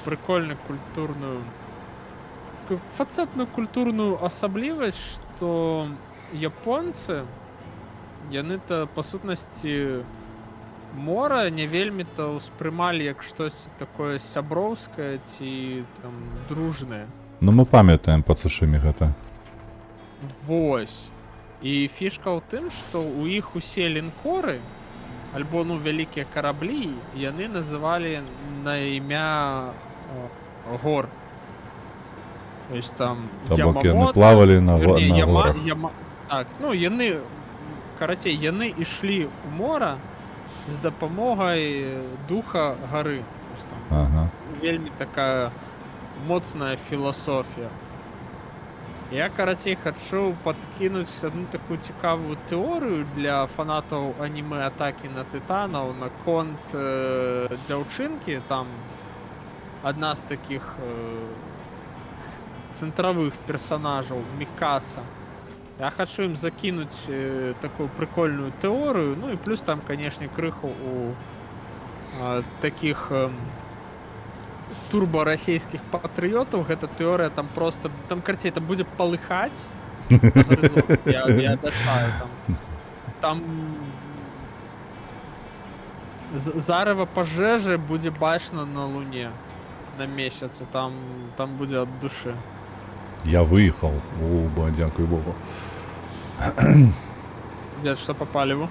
прикольную культурную, такую фацетную культурную особливость, что японцы, яны-то по сутнасці мора не вельмі-то успрымалі як штось такое сяброўскае ці там дружнае. Ну ми пам'ятаємо по Цушимі гэта. Вось. І фішка ў тым, што ў іх усе лінкоры, альбо ну вялікія караблі, яны называлі на імя гор. То есть там То бок яны Ямамото, плавали на вернее, горах. Так, ну яны, карацей, яны ішлі ў мора з дапамогай духа гары. То есть там Ага. вельмі такая моцная філасофія. Я, карацей, хочу подкинуть одну такую цікавую тэорыю для фанатаў аніме Атакі на тытанаў на конт дзяўчынкі, там одна з таких центровых персонажаў Мікаса. Я хочу им закинуть такую прикольную теорию, ну и плюс там, конечно, крыху у таких турбо-российских патриотов, эта теория там просто, там, короче, это будет полыхать на горизонте, я дошаю там зарево пожежи будет бачно на луне на месяце, там будет от души. Я виїхав. О, дякую Богу. Дед, что по палеву?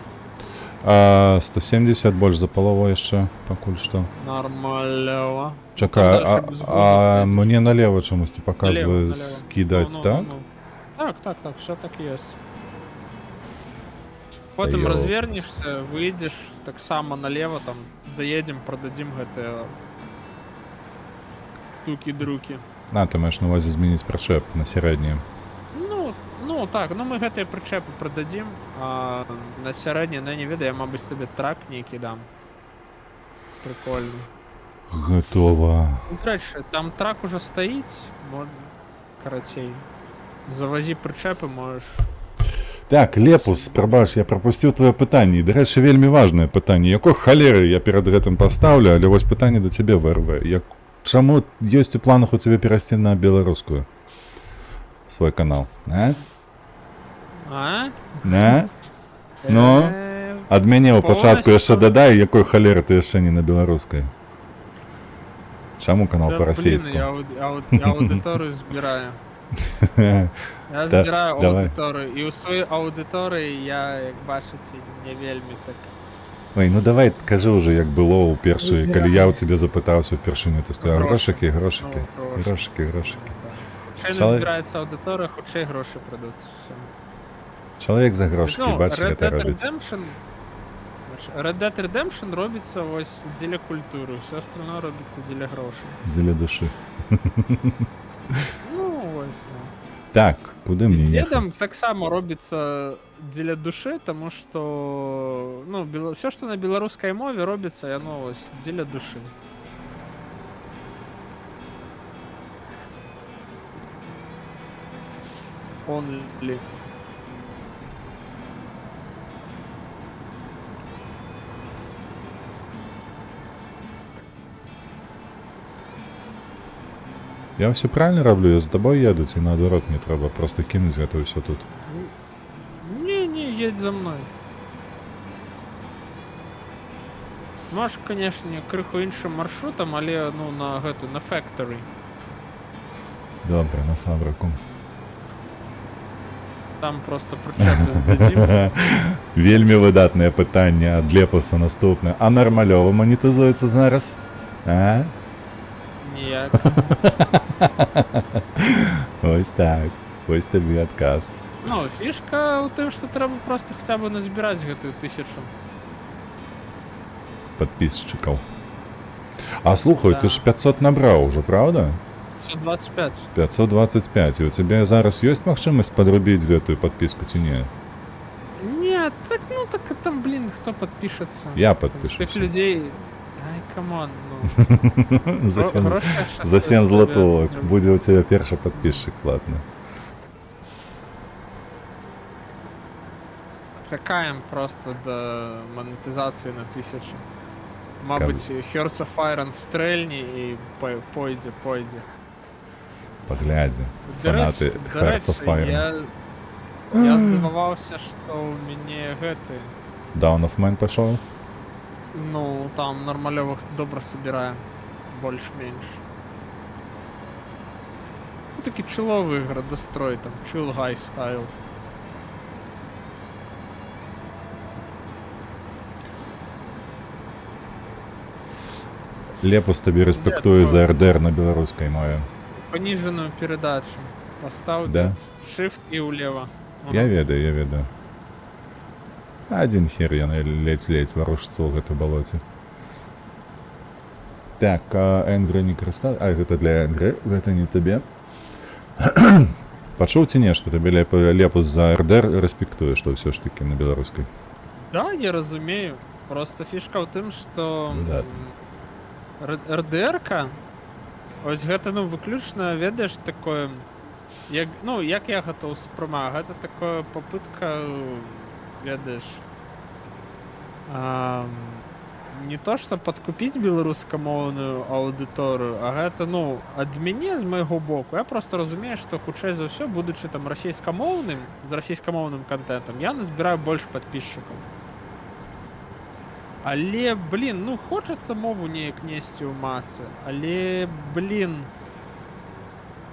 170 больше за половой ще, покуль що. Нормально. Чекай, Там дальше без а груза мені наліво чомусь ти показує налево. скидать, Ну, так? ну, ну. Так, все так и есть. Потом Йо. развернешься, выйдешь, так само налево, там, заедем, продадим это туки-друки. А, ти маєш на увазі змінити причеп на середній. Ну так, ну ми гэтыя прычэпы продадим, а на сярэдні, ну я не ведаю, я, мабыць, сабе трак нейкі дам. Прикольно. Готово. Ну, короче, там трак уже стаіць, карацей, завозі прычэпы можеш. Так, Лепус, пробач, я пропустив твоє питання. І, до речі, вельми важне питання. Якої холери я перед гэтым поставлю, але ось питання до тебе, ВРВ. Чому є у планах у тебе перейти на білоруську? Свой канал, а? А? Не? Ну? Ад мяне ў пачатку Повністю. яшчэ дадай, якой халеры ты яшчэ не на беларускай. Чаму канал Да, па-расейску? блин, я аудиторию збираю. Я збираю давай. аудиторию. І у своїй аудиторії я, як бачите, не вельмі так. Ой, ну давай, кажи уже, як было у першої, калі я у тебе запитався впершыню, ти сказав грошики, грошики, Ну, грошики, грошики. Чай не Чоловік- збирається аудиторія, хоча й гроші придуть. Чоловік за грошики, бачиш, Red як це Dead робиться. Red Dead Redemption робиться ось дзеля культури, все остальное робиться дзеля грошей. Дзеля душі. Ну, ось, ну. Так, куди З мені дедом їхати? так само робится для души, тому что ну, все, что на белорусской мове робится, оно ось для души. only. Я все правильно роблю, я за тобой еду, і наоборот, мені треба просто кинути це все тут. Не, едь за мной. Можеш, конечно, криху іншим маршрутом, але ну на гэту, на factory. Добре, на фабрику. Там просто причепи здадим. Вельми видатне питання від Лепуса наступне. А нормальово монетизується зараз? А? Ніяк. Ось так. Ось тобі отказ. Ну, фішка у тим, що треба просто хоча б назбирати гэтую 1000. Подписчиков. А слухай, Да. ти ж 500 набрав уже, правда? 125. 525. І у тебе зараз є можливість підробити гэтую підписку чи ні? Ні, так, ну так там, блін, хто підпишеться? Я З підпишуся. тих людей. Ай, камон, ну. За За 7 злотовок. Буде у тебе перший підписчик платний. Какаем просто до монетизації на 1000. Мабуть, Hearts of Iron стрельні і пойде. Поглядzi. Фанати До Hearts речі, of Iron. я здивувався, що у мене гэты, Down of Man пішов? ну, там нормальовых добре собираем. Больш-менш. Ну, такі чилові градострой, там, chill high style. Лепус тобі респектує за РДР на білоруській мові. Пониженную передачу. Поставьте Да? Shift и влево. Я ведаю, я ведаю. Один хер я ледь ворушится в гэту болоте. Так, а Энгры не крыста... А, гэта для Энгры, гэта не табе. Пачуў ці не, што табе Лепус за РДР рэспектуе, што ўсё ж такі на беларускай. Да, я разумею. Просто фишка в тым, что Да. РДР-ка, ось гэта, ну, выключна, ведаеш, такое, як, ну, як я гэта ўспрымаю, гэта такое попытка, ведаеш, не то, што падкупіць беларускамоўную аўдыторыю, а гэта, ну, ад мяне з майго боку, я просто разумею, што хутчэй за ўсё, будучы там расійскамоўным, з расійскамоўным кантэнтам, я назбіраю больш падписчикаў. Але, блін, ну хочацца мову неяк несці ў масы, але, блін,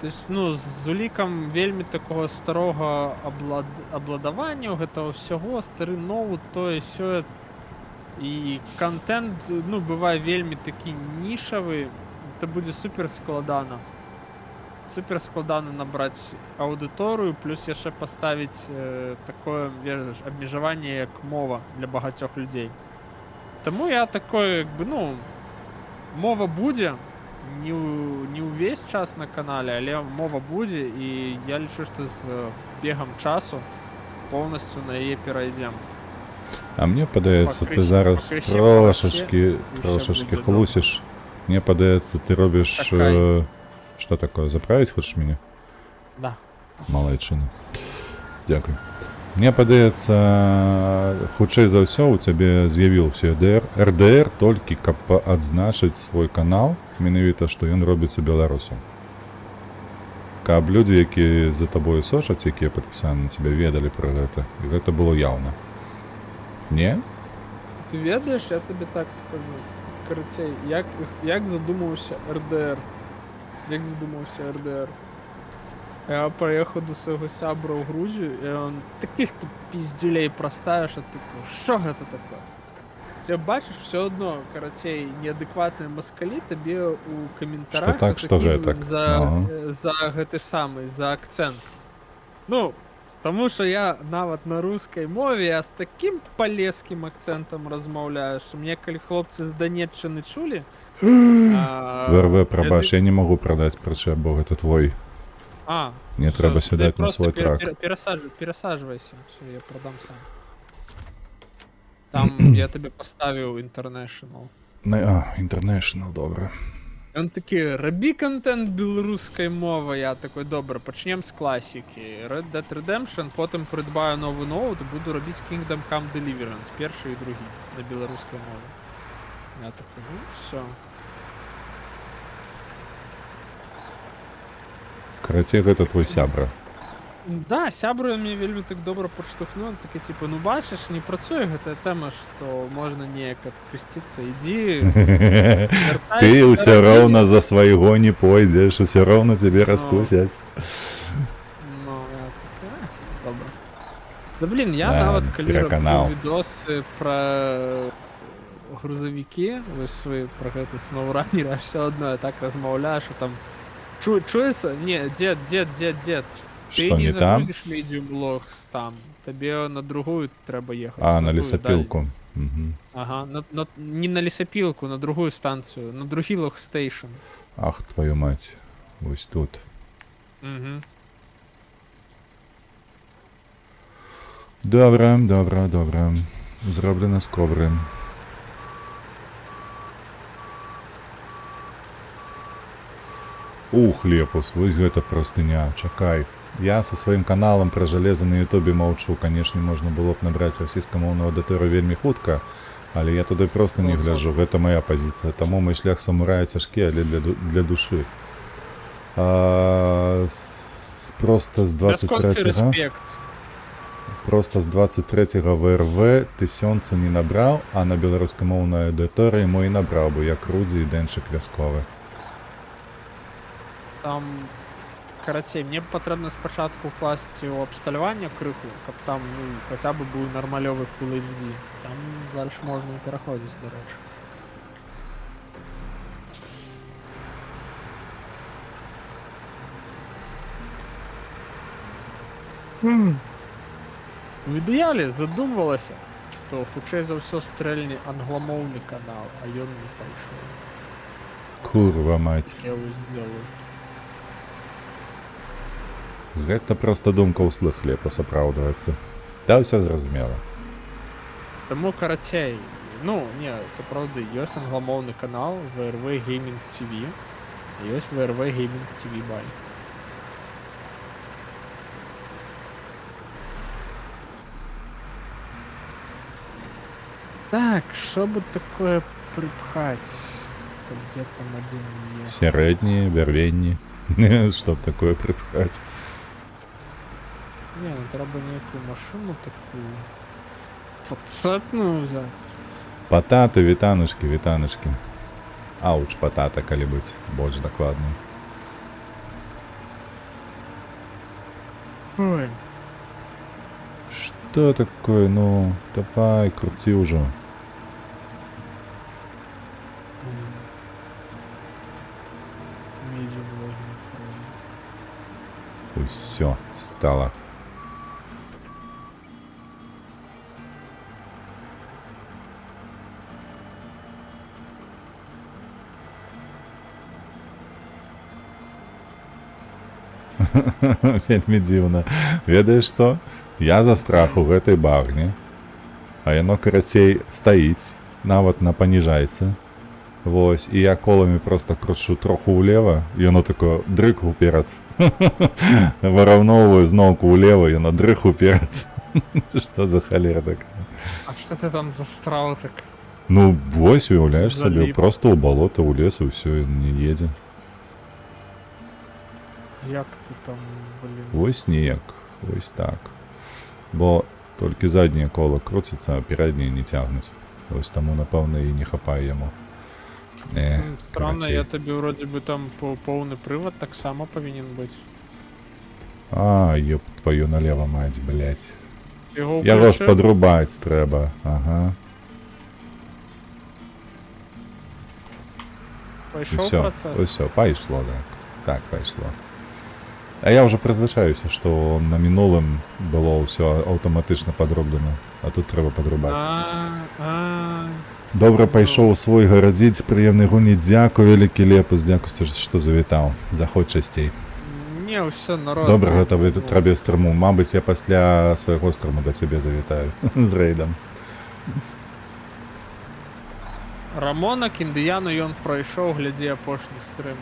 то есть, ну, з улікам вельмі такого старога абладавання гэтага ўсяго, стары ноут, тое сёе, і контент, ну, бывае вельмі такі нішавы, это будзе супер складана. Супер складана набраць аўдыторыю, плюс яшчэ паставіць такое, ведаеш, абмежаванне як мова для багацьох людзей. Таму я такой, як бы, ну, мова будзе, не ўвесь час на канале, але мова будзе, і я лічу, што з бегам часу поўнасцю на яе перайдзем. А мне падаецца, ты зараз трошашкі хлусіш. Мне падаецца, ты робіш... Што такое, заправіць хочаш мяне? Да. Малайчына. Дзякуй. Мне падаецца, хутчэй за ўсё у цябе з'явіўся РДР толькі каб адзначыць свой канал, менавіта, што ён робіцца беларусам. Каб людзі, якія за табою сочаць, якія падпісаны на цябе, ведалі пра гэта, і гэта было яўна. Не? Ты ведаеш, я табе так скажу. Карацей, як задумаўся РДР? Як задумаўся РДР? Я поехал до свайго сябра ў Грузію, і он таких тут пиздюлей праставіш, а ты, що гэта такое? Ты бачыш, все одно, карацей, неадэкватныя маскалі табе у каментарах так, што гэтак. за гэты самы, за акцэнт. Ну, таму што я нават на рускай мове, я з такім палескім акцэнтам размаўляю, што мне, калі хлопцы з Данеччыны чулі... ВРВ, прабач, я не магу прадаць прычэп, бо гэта твой. Мне трэба сядаць на свой трак. Перасаджвайся, все, я продам сам. Там я табе паставіў International. International, добра. Він такий, робі контент білоруською мовою. Я такий, добре, почнемо з класики. Red Dead Redemption, потім придбаю новий ноут і буду робити Kingdom Come Deliverance, перший і другий, на білоруській мові. Я такий, ну, все. Карацей, гэта твой сябра. Да, сябра мені вельмі так добре подштовхнув, такий, типу, ну бачиш, не працює гэта тема, що можна неяк відпуститися, іди, Ты ўсё роўна за свайго не пойдзеш, усё роўна цябе раскусяць. Ну, я таке, добре. Да блін, я Да, нават калі пераканаў. роблю відоси про грузовики, ось свої про гэта сноураннера, все одно я так розмовляю, що там чується? Ні, дед. Ти Што не не там? загрузиш медіум лог там. Тобі на другую треба їхати. А, на другую, лесопилку. далі. Мгм. Ага, не на лесопилку, на другую станцію, на другий логстейшн. Ах, твою мать. Ось тут. Угу. Добре. Зроблено з коври. Ух, Лепус, вось гэта простыня, чакай. Я со сваім каналам пра жалеза на ютубе маўчу. Канешне, можна было б набраць расійскамоўную аўдыторыю вельмі хутка, але я туды проста не гляджу, гэта моя пазіцыя. Таму мой шлях самурая цяжкі, але для душы. Просто з 23-го... Просто з 23-го ВРВ ты сёнцу не набраў, а на беларускамоўнай аўдыторыі мой набраў бы, як Рудзі і Дэнчык вясковы. Там, карацей, мне патрэбна спачатку ўкласці ў абсталяванне крыху, каб там, ну, хаця бы быў нармалёвы Full HD. Там дальше можна і пераходзіць, дарэчы. В ідэале задумвалася, што хутчэй за ўсё стрэльне англамоўны канал, а ён не пайшоў. Курва мать. Я его сделаю. Гэта проста думка ўслых Лепус апраўдваецца. Да, ўсё зразумела. Таму, карацей, ну, не, сапраўды, ёсць англамоўны канал VRV Gaming TV, ёсць VRV Gaming TV Buy. Так, что бы такое припхать? Где там один є? Сярэднія, бярвенні. Што б такое прыпхаць? Не, ну треба некую машину такую. Пацатную взять. Пататы, вітаночкі. Ауч, патата, калі быць больш дакладным. Ой. Что такое? Ну, давай, крути ўжо. Медиум логин. Усё, стало. Вельмі дзіўна. Ведаеш што? Я за страх у гэтай багне, а яно, карацей, стаіць, нават на паніжайцы. Вось, і я коламі проста кручу троху ўлева, і яно такое дрык уперад. Выраўноўваю зноўку ўлева, яно дрых уперад. Што за халера такая? А что ты там застрял так? Ну, вось, уяўляеш сабе, Заліп. проста ў балота, ў лес, і ўсё, не едзе. Як ты там, блин? Вось неяк, вось так. Бо толькі задняе кола круціцца, а перадняе не цягнуць. Вось таму, напэўна, і не хапае яму. Странно, карацей. я тебе вроде бы там поўны прывод так само повинен быть. А, ёб твою налево мать, блядь. Яго Яго ж ўключыў? падрубаць трэба, ага. Пайшоў Усё, працэс? усё, пайшло, так. Так, пайшло. А я ўжо прызвычаюся, што на мінулым было ўсё аўтаматычна падроблена, а тут трэба падрубаць. Добра пайшоў у свой гарадзіць, прыемнай гуні, дзякуй, вялікі Лепус, дзякуй, што завітаў. Заходь часцей. Не, ўсё, народ. Добрага табе стрыму. Мабыць, я пасля свайго стрыму да цябе завітаю з рэйдам. Рамонак, індыяну ён пройшов, глядзі апошні стрим.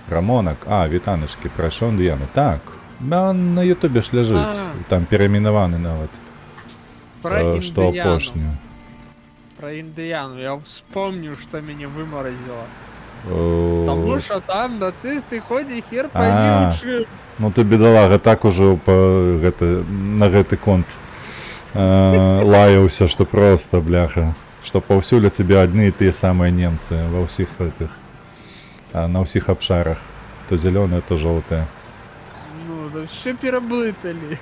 Рамонак, вітаночки, пройшов Індіяну. Так, на ютубе ж ляжить, там переименованы нават, Про что індыяну. опошню. Про індыяну. Я вспомнил, что меня выморозило. Тому що там нацисти ходять хер пойми у чим. Ну ты, бедолага, так уже на гэты конт лаяўся, что просто, бляха. Что повсюль тебе одни и те самые немцы во всех этих, на всех обшарах. То зеленые, то желтые. Ну, да все переблытали.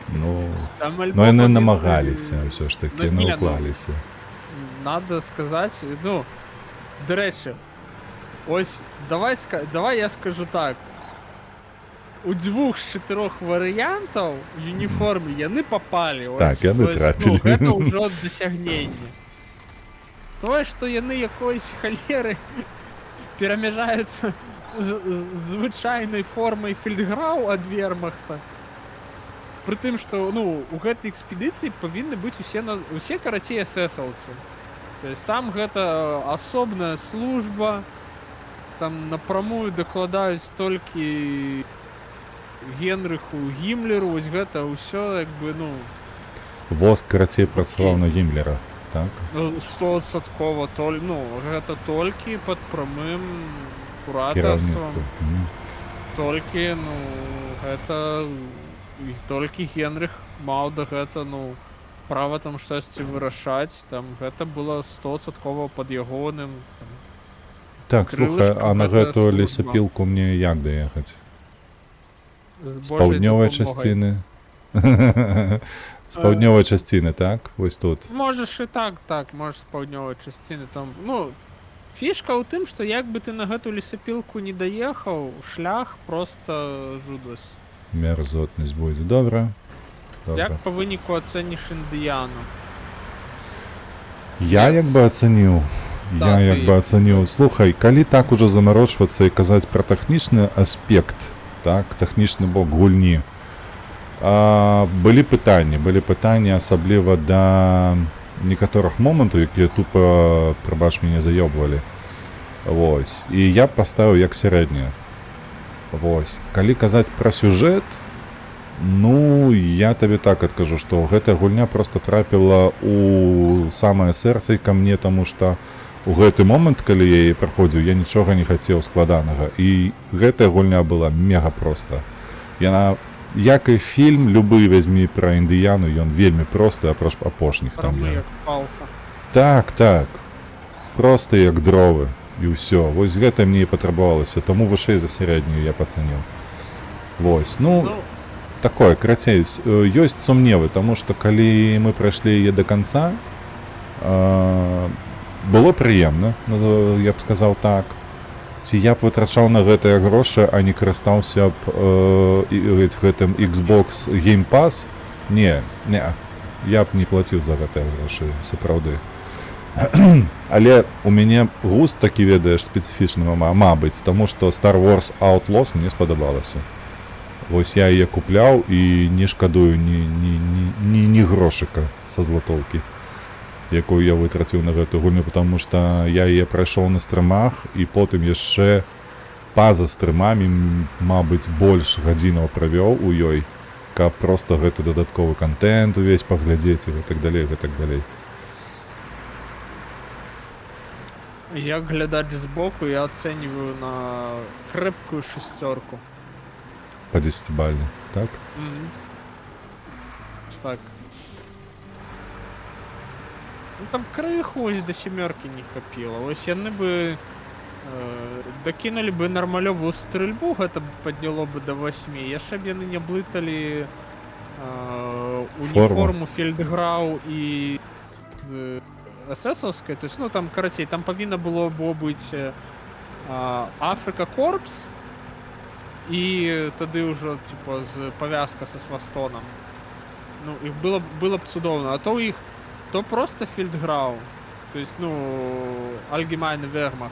Ну, Там но альбомы они не намагались були. все ж таки, Ну, ні, не ну, уклались. Надо сказати, ну, до речі, ось, давай я скажу так. У 2 з 4 варіантів в уніформі яни попали. Ось, Так, яны ось, трапили. Ну, це вже досягнення. То, що яни якоїсь холери переміжаються з звичайною формою фельдграу ад вермахта. При тым, што ну, у гэтай экспедыцыі павінны быць усе карацей эсэсаўцы. То есть там гэта асобная служба, там напрамую дакладаюць толькі Генрыху Гімлеру, вось гэта ўсё як бы, ну... Воск карацей працаваў на Гімлера, так? 100%, ну, гэта толькі пад прамым куратарствам. Кіраўніцтва. Толькі, ну, гэта... І толькі Генрых маў да гэта, ну, права там штосьці вырашаць, там гэта было 100% пад ягоным. Так, слухай, а на гэта гэту служба. лесапілку мне як даехаць? З З Божай паўднёвай дапамогай. часціны? З паўднёвай часціны, так? Вось тут. Можаш і так, можаш з паўднёвай часціны там. Ну, фішка ў тым, што як бы ты на гэту лесапілку не даехаў, шлях проста жудасць. Мерзотнасць будзе. Добра. Як па выніку ацэніш індыяну? Я як бы ацаніў. Да, Я ты- як бы ацаніў. Слухай, калі так ужо замарочвацца і казаць пра тэхнічны аспект, так, тэхнічны бок гульні, былі пытанні асабліва да некаторых момантаў, якія тупа, прабач мяне, заёбвалі. Вось. І я б паставіў як сярэдняе. Вось. Калі казаць пра сюжэт, ну, я табе так адкажу, што гэтая гульня проста трапіла у самае сэрца ка мне, таму што у гэты момант, калі я яе праходзіў, я нічога не хацеў складанага. І гэтая гульня была мега проста. Яна, як і фільм, любы вазьмі пра індыяну, ён вельмі просты, апроч апошніх там. Прамы як палка. Так. Проста як дровы. І ўсё. Вось гэта мне і патрабавалася. Таму вышэй за сярэднюю я пацаніў. Вось. Ну, такое, карацей, ёсць сумневы, таму што калі мы прайшлі яе да канца, было прыемна, я б сказаў так. Ці я б вытрачаў на гэтыя грошы, а не карыстаўся б гэтым Xbox Game Pass? Не. Я б не плаціў за гэтыя грошы, сапраўды. Але у мяне густ такі, ведаеш, спецыфічны, мабыць, таму што Star Wars Outlaws мне спадабалася. Вось я яе купляў і не шкадую ні грошыка са златоўкі, якую я вытраціў на гэтую гульню, потому што я яе прайшоў на стрымах і потым яшчэ па-за стрымамі, мабыць, больш гадзінаў правёў у ёй, каб проста гэты дадатковы кантэнт увесь паглядзець і гэтак далей. Як глядач збоку, я ацэньваю на крэпкую 6. Па 10-бальны, так? Так. Ну там крыху ось до 7 не хапіла. Ось яны бы дакінулі бы нармалёвую стрэльбу, гэта падняло бы до 8. Яшчэ б яны не блыталі уніформу фельдграу і эсэсаўскай. То есть, ну там, карацей, там павінна было быць Африка Корпс, і тады ўжо, типа, з павязка са свастоном. Ну, іх было б цудоўна. А то у іх то просто фельдграу. То есть, ну, Allgemeine Wehrmacht.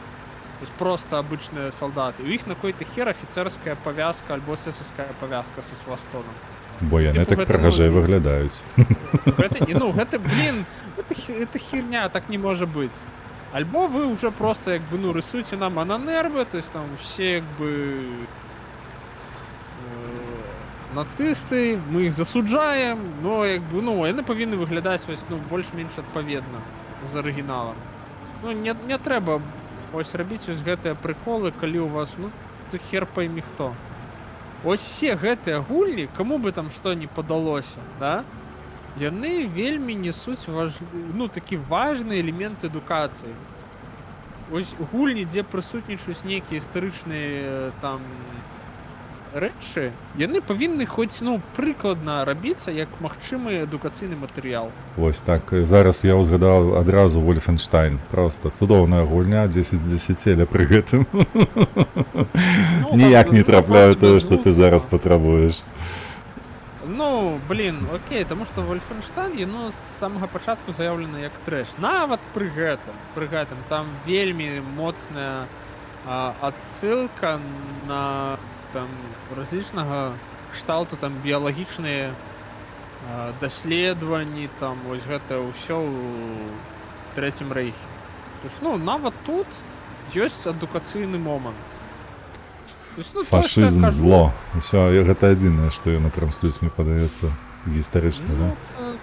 То есть просто обычные солдаты. У іх на какой-то хер офіцерская павязка альбо эсэсаўская павязка са свастоном. Бо яны Типу, так гэта, прыгажэй ну, выглядаюць. Гэта, ну, гэта, блин, это херня, так не может быть. Альбо вы уже просто як бы, ну, рисуйте нам на нерви, то есть там все як би нацисти, ми їх засуджаємо, но як би, ну, вони повинні виглядати ось, ну, більш-менш відповідно з оригіналом. Ну, не треба ось робити ось гэтыя приколи, коли у вас, ну, то хер пойми хто. Ось все гэтыя гульні, кому бы там што не падалося, да? Яны вельмі несуць ну, такі важны элемент адукацыі. Ось гульні, дзе прысутнічаюць нейкія гістарычныя там рэчы, яны павінны хоць, ну, прыкладна рабіцца як магчымы адукацыйны матэрыял. Вось так, зараз я ўзгадаў адразу Wolfenstein. Просто цудоўная гульня, 10 з 10, але пры гэтым ніяк не трапляю тое, што ты зараз патрабуеш. Ну, блин, окей, тому што Wolfenstein, яно з самага пачатку заяўлена як трэш. Нават пры гэтым, там вельмі моцная адсылка на там разлічнага кшталту там біялагічныя даследаванні, там вось гэта ўсё ў Трэцім рэйхе. То есть, ну, нават тут ёсць адукацыйны момант. Есть, ну, Фашызм, то, зло. Усё, гэта адзінае, што ён на транслюць, мне падаецца, гістарычна, ну,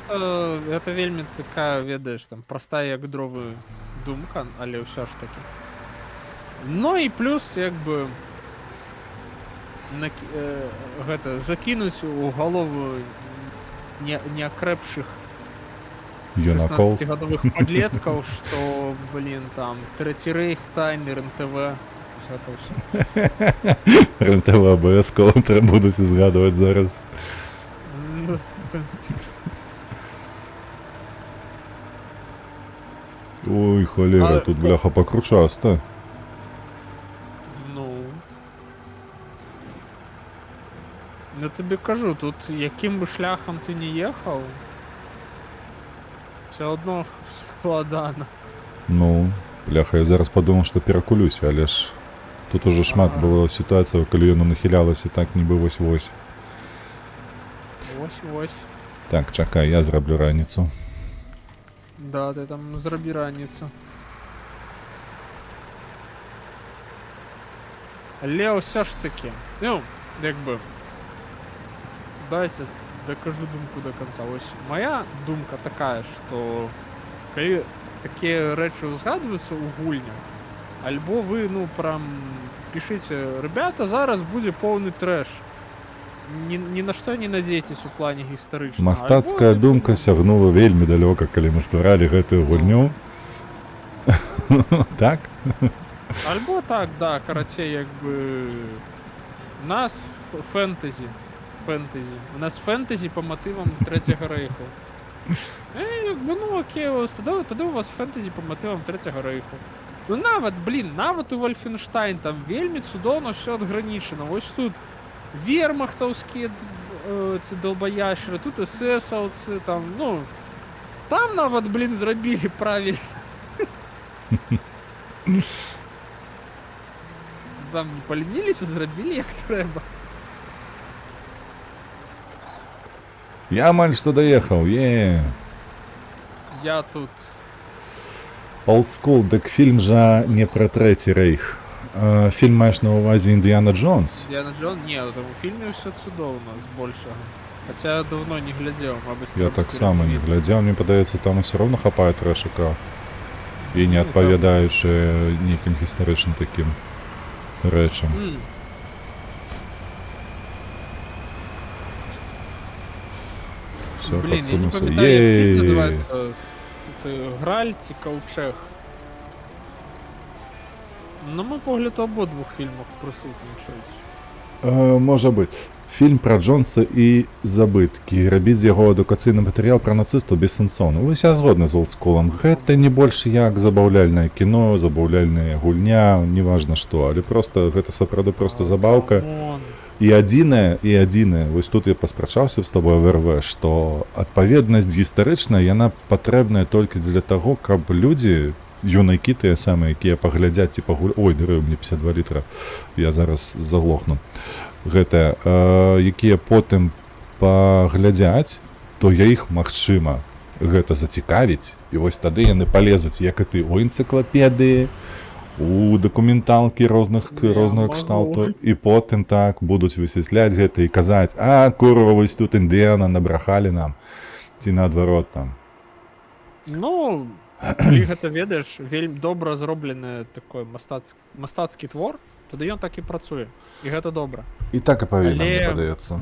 да? это вельмі такая, ведаеш, там, простая як дровы думка, але ўсё ж таки. Ну і плюс, як бы, гэта, закінуць у галову неакрэпшых Юнакоў. 16-гадовых падлеткаў, што, блин, там, Трэці рэйх, тайны, РНТВ, это ўсё. РНТВ абавязкова будуць узгадваць зараз. Ой, холера, тут бляха пакручаста. Ну тобі кажу, тут яким би шляхом ти не їхав, все одно складано. Ну, бляха, я зараз падумаў, што перакулюся, але ж тут уже шмат было сітуацыяў, калі яно нахілялася так нібы вось-вось. Вось-вось. Так, чакай, я зраблю раніцу. Да, ти там зробі раніцу. Але все ж таки, ну, якби, дайте докажу думку до конца. Ось моя думка такая, що коли такі речі згадуються у гульнях, альбо ви, ну, прям пишите, ребята, зараз буде повний треш. Ні на що не надейтесь у плані гістарычнага. Мастацкая думка сягнула вельмі далёка, калі мы стваралі гэтую гульню. Так? Альбо так, да, карацей, якби, у нас фэнтэзі. У нас фэнтэзі по мотивам Трэцяга рэйху. Якби, ну окей, тоді у вас фэнтэзі по мотивам Трэцяга рэйху. Ну нават, блін, нават у Wolfenstein там вельмі цудоўна все адгранічана. Вось тут вермахтаўскія ці долбаяшры, тут эсэсаўцы, там, ну, там нават, блін, зрабілі правільна. Там не палініліся, зрабілі як трэба. Я амаль што даехаў, Я тут. Олдскул, дык фільм жа не пра Трэці рэйх. Фільм маеш на ўвазе Індыяна Джонс? Індыяна Джонс? Не, там у фільме ўсё цудоўна, збольшага. Хаця я давно не глядзеў, мабыць. Я таксама не глядзеў, мне падаецца, там усё роўна хапае трэшака. І не адпавядаючы нейкім гістарычным такім рэчам. Всё, блин, я не подсунулся. памятаю, як фільм называецца. Граль ці Каўчэг. На мой погляд, у абодвух фільмах прысутнічаюць. Можа быць. Фільм пра Джонса і забыткі. Рабіць з яго адукацыйны матэрыял пра нацыстаў бессэнсоўна. Вось я згодны з олдскулам. Гэта не больш як забаўляльнае кіно, забаўляльная гульня, неважна што, але просто гэта сапраўды проста забаўка. І адзінае, вось тут я паспрачаўся з тобой ВРВ, што адпаведнасць гістарычная, яна патрэбная толькі для таго, каб людзі, юнакі тыя самыя, якія паглядзяць ці пагуляць... Ой, даруй, мне 52 літра, я зараз заглохну. Гэтыя, якія потым паглядзяць, то я іх, магчыма, гэта зацікавіць, і вось тады яны палезуць, як і ты, у энцыклапедыі, у дакументалкі рознага магу. кшталту, і потым так будуць высвятляць гэта і казаць: а, курва, вось тут Індыяна набрахалі нам, ці наадварот там. Ну, калі гэта ведаеш, вельмі добра зроблены такой мастацкі твор, тады ён так і працуе. І гэта добра. І так і павінна, мне Але- падаецца.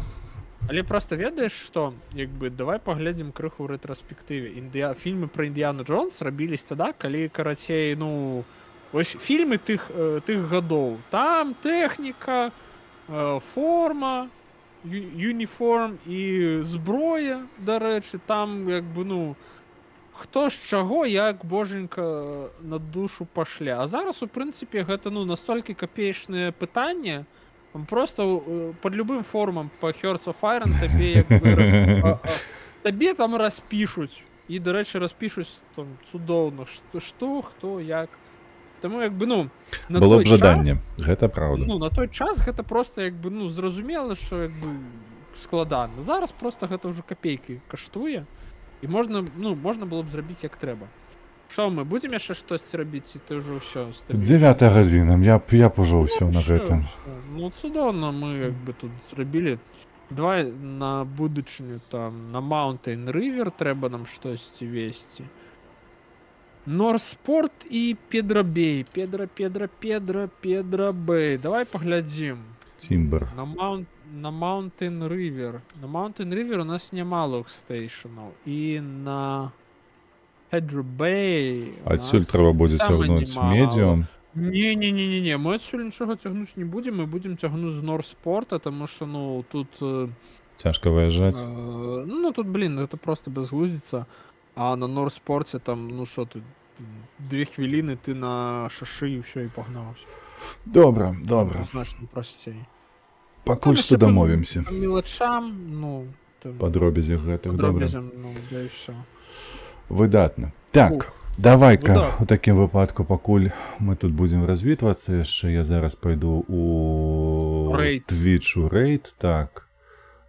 Але просто ведаеш, што як бы давай паглядзім крыху ў рэтраспектыве. Фільмы пра Індыяну Джонс рабіліся тада, калі карацей, ну вось фільмы тых гадоў. Там тэхніка, форма, юніформ і зброя, дарэчы, там як бы ну хто з чаго, як боженька на душу пашле. А зараз у прынцыпе гэта ну настолькі капеечнае пытанне. Просто под любым формам по Hearts of Iron табе як бы табе там распішуць. І, дарэчы, распішуць там цудоўна, што, хто, як. Таму як бы ну на Было той б жаданне, час, гэта праўда. ну на той час гэта просто як бы ну зразумела, што як бы складана. Зараз просто гэта ўжо капейкі каштуе. І можна было б зрабіць як трэба. Што мы будзем яшчэ штосьці рабіць, ці ты ўжо ўсё 9 гадзіна, я б ужо ўсё на гэтым. Ну цудоўна мы як бы тут зрабілі. Давай на будучыню там на Mountain River трэба нам штосьці весці. Норспорт і Педрабей. Педрабей. Давай паглядзім. Цімбер. На Mountain River. На Mountain River у нас няма логстейшнаў. І на Педрабей. Адсюль трэба будзе цягнуць медіум. Не, мы адсюль нічога цягнуць не будзем, мы будзем цягнуць з Норспорта, таму што ну тут Цяжка выязджаць. ну тут блин, это просто бязглуздзіца. А на Норспорце там ну што тут 2 хвіліны ты на шашы і ўсё і пагнаўся. Добра. Значна прасцей. Пакуль што дамовімся. По мелачам, ну там, Падробязях гэтых, добра. подробязям, ну да і ўсё. Выдатна. Так, давай-ка выдатна. у такім выпадку, пакуль мы тут будзем развітвацца, яшчэ я зараз пайду у Рейд. Твічу рейд. Так,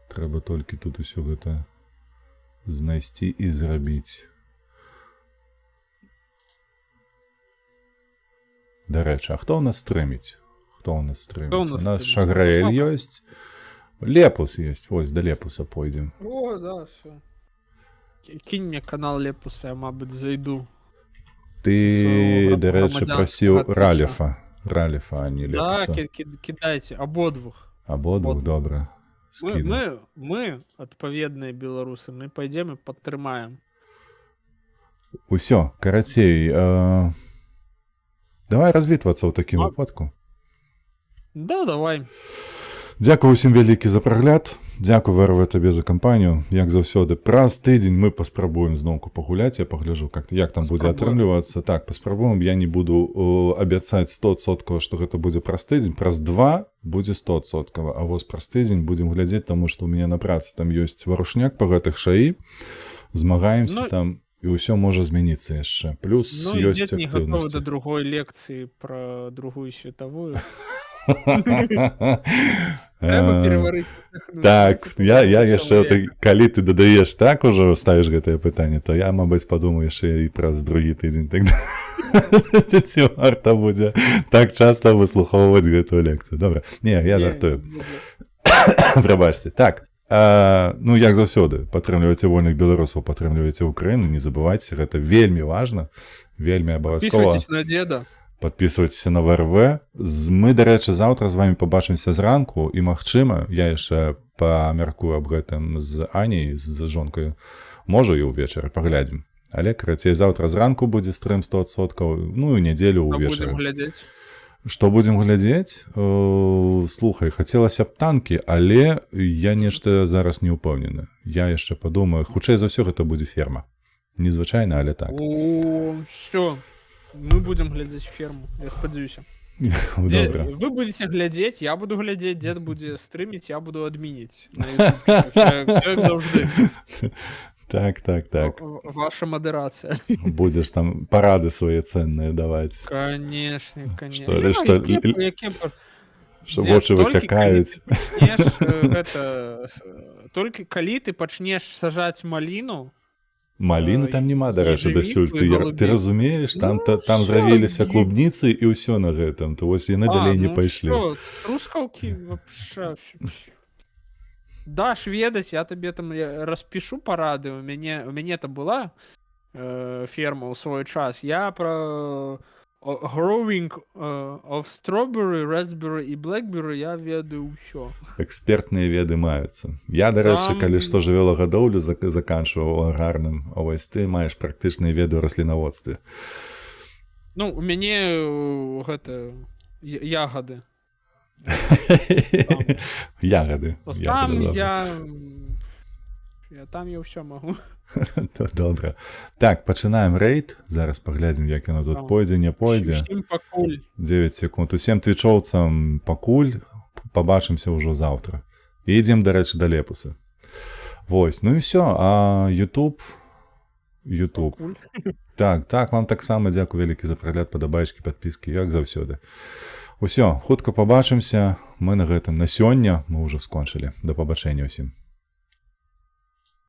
трэба толькі тут усё гэта знайсці і зрабіць. Дарэчы, а хто ў нас стрыміць? Хто ў нас стрыміць? Хто ў У нас нас стрыміць? Шаграэль ёсць. Лепус ёсць. Вось, да Лепуса пойдзем. О, да, все. Кинь мне канал Лепуса, я, мабуть, зайду. Ты, Свого дарэчы, громадянскага прасіў Твіча. Раліфа, а не Да, Лепуса. кидайте, ободвух. Абодвух, добра. Скіну. Мы, адпаведныя беларусы, мы пойдем и падтрымаем. Усё, карацей, давай развітвацца ў такім выпадку. Да, давай. Дзякую усім вялікі за прагляд. Дзякую, Варве, табе за кампанію. Як заўсёды, праз тыдзень мы паспрабуем зноўку пагуляць. Я пагляджу, як там будзе атрымлівацца. Так, паспрабуем. Я не буду абяцаць 100%, што гэта будзе праз тыдзень. Праз 2 будзе 100%. А вось праз тыдзень будзем глядзець, таму што ў мяне на працы там ёсць варушняк па гэтых шаі. Змагаемся там, і ўсё можа змяніцца яшчэ. Плюс Ну, і ёсць дзед не гатовы актыўнасці. да другой лекцыі пра другую светавую. Трэба пераварыць. Так, я яшчэ, калі ты дадаеш так ужо, ставіш гэтае пытанне, то я, мабыць, падумаю яшчэ і праз другі тыдзень. Ці варта будзе так часта выслухоўваць гэтую лекцыю. Добра, не, я жартую. Прабачце. Так, ну, як заўсёды, падтрымлівайце вольных беларусаў, падтрымлівайце Украіну, не забывайце, гэта вельмі важна, вельмі абавязкова. Підписуйтесь на деда. Подписывайтеся на ВРВ. Мы, дарэчы, заўтра з вами побачымся зранку, і, магчыма, я яшчэ памяркую аб гэтым з Аняй, з жонкаю. Можа, і ўвечары, паглядзім. Але, карацей, заўтра зранку будзе стрым 100%, ну і нядзелю ўвечары. Будем глядзець. Што будзем глядзець? Слухай, хацелася б танкі, але я нешта зараз не ўпэўнены. Я яшчэ падумаю, хутчэй за ўсё гэта будзе ферма. Незвычайна, але так. О, що? Мы будем глядзець ферму, я спадзяюся. Добра. Вы будете глядзець, я буду глядзець, дзед будзе стрыміць, я буду адмініць. Все як заўжды. Так. Ваша мадэрацыя. Будзеш там парады свае цэнныя даваць. Канешне. Што вочы выцякаюць. Толькі калі ты пачнеш сажаць маліну, Маліны там няма, дарэчы, дасюль. ежевіку і Ты разумееш, там всё, з'явіліся ні. клубніцы і ўсё на гэтым. То вось яны далей не пайшлі. Всё, трускаўкі вообще. Даш ведаць, я табе там распішу парады. У мяне там была ферма ў свой час. Я про growing of strawberry, raspberry і blackberry я ведаю ўсё. Экспертныя веды маюцца. Я, дарэчы, Там- калі што жывёлагадоўлю заканчваў у аграрным, а вось ты маеш практычныя веды ў раслінаводстве. Ну, у мяне гэта ягады. Ягады. Там добра. там я ўсё магу. Добра. Так, пачынаем рэйд. Зараз паглядзім, як яно тут Так. пойдзе, не пойдзе. Усім пакуль. 9 секунд. Усім твічоўцам пакуль. Пабачымся ўжо заўтра. І ідзем, дарэчы, да Лепуса. Вось, ну і ўсё. А YouTube... Пакуль. Так, вам таксама дзякую вялікі за прагляд, падабайчыкі, падпіскі, як заўсёды. Усё, хутка пабачымся. Мы на гэтым на сёння мы ўжо скончылі. Да пабачэння ўсім.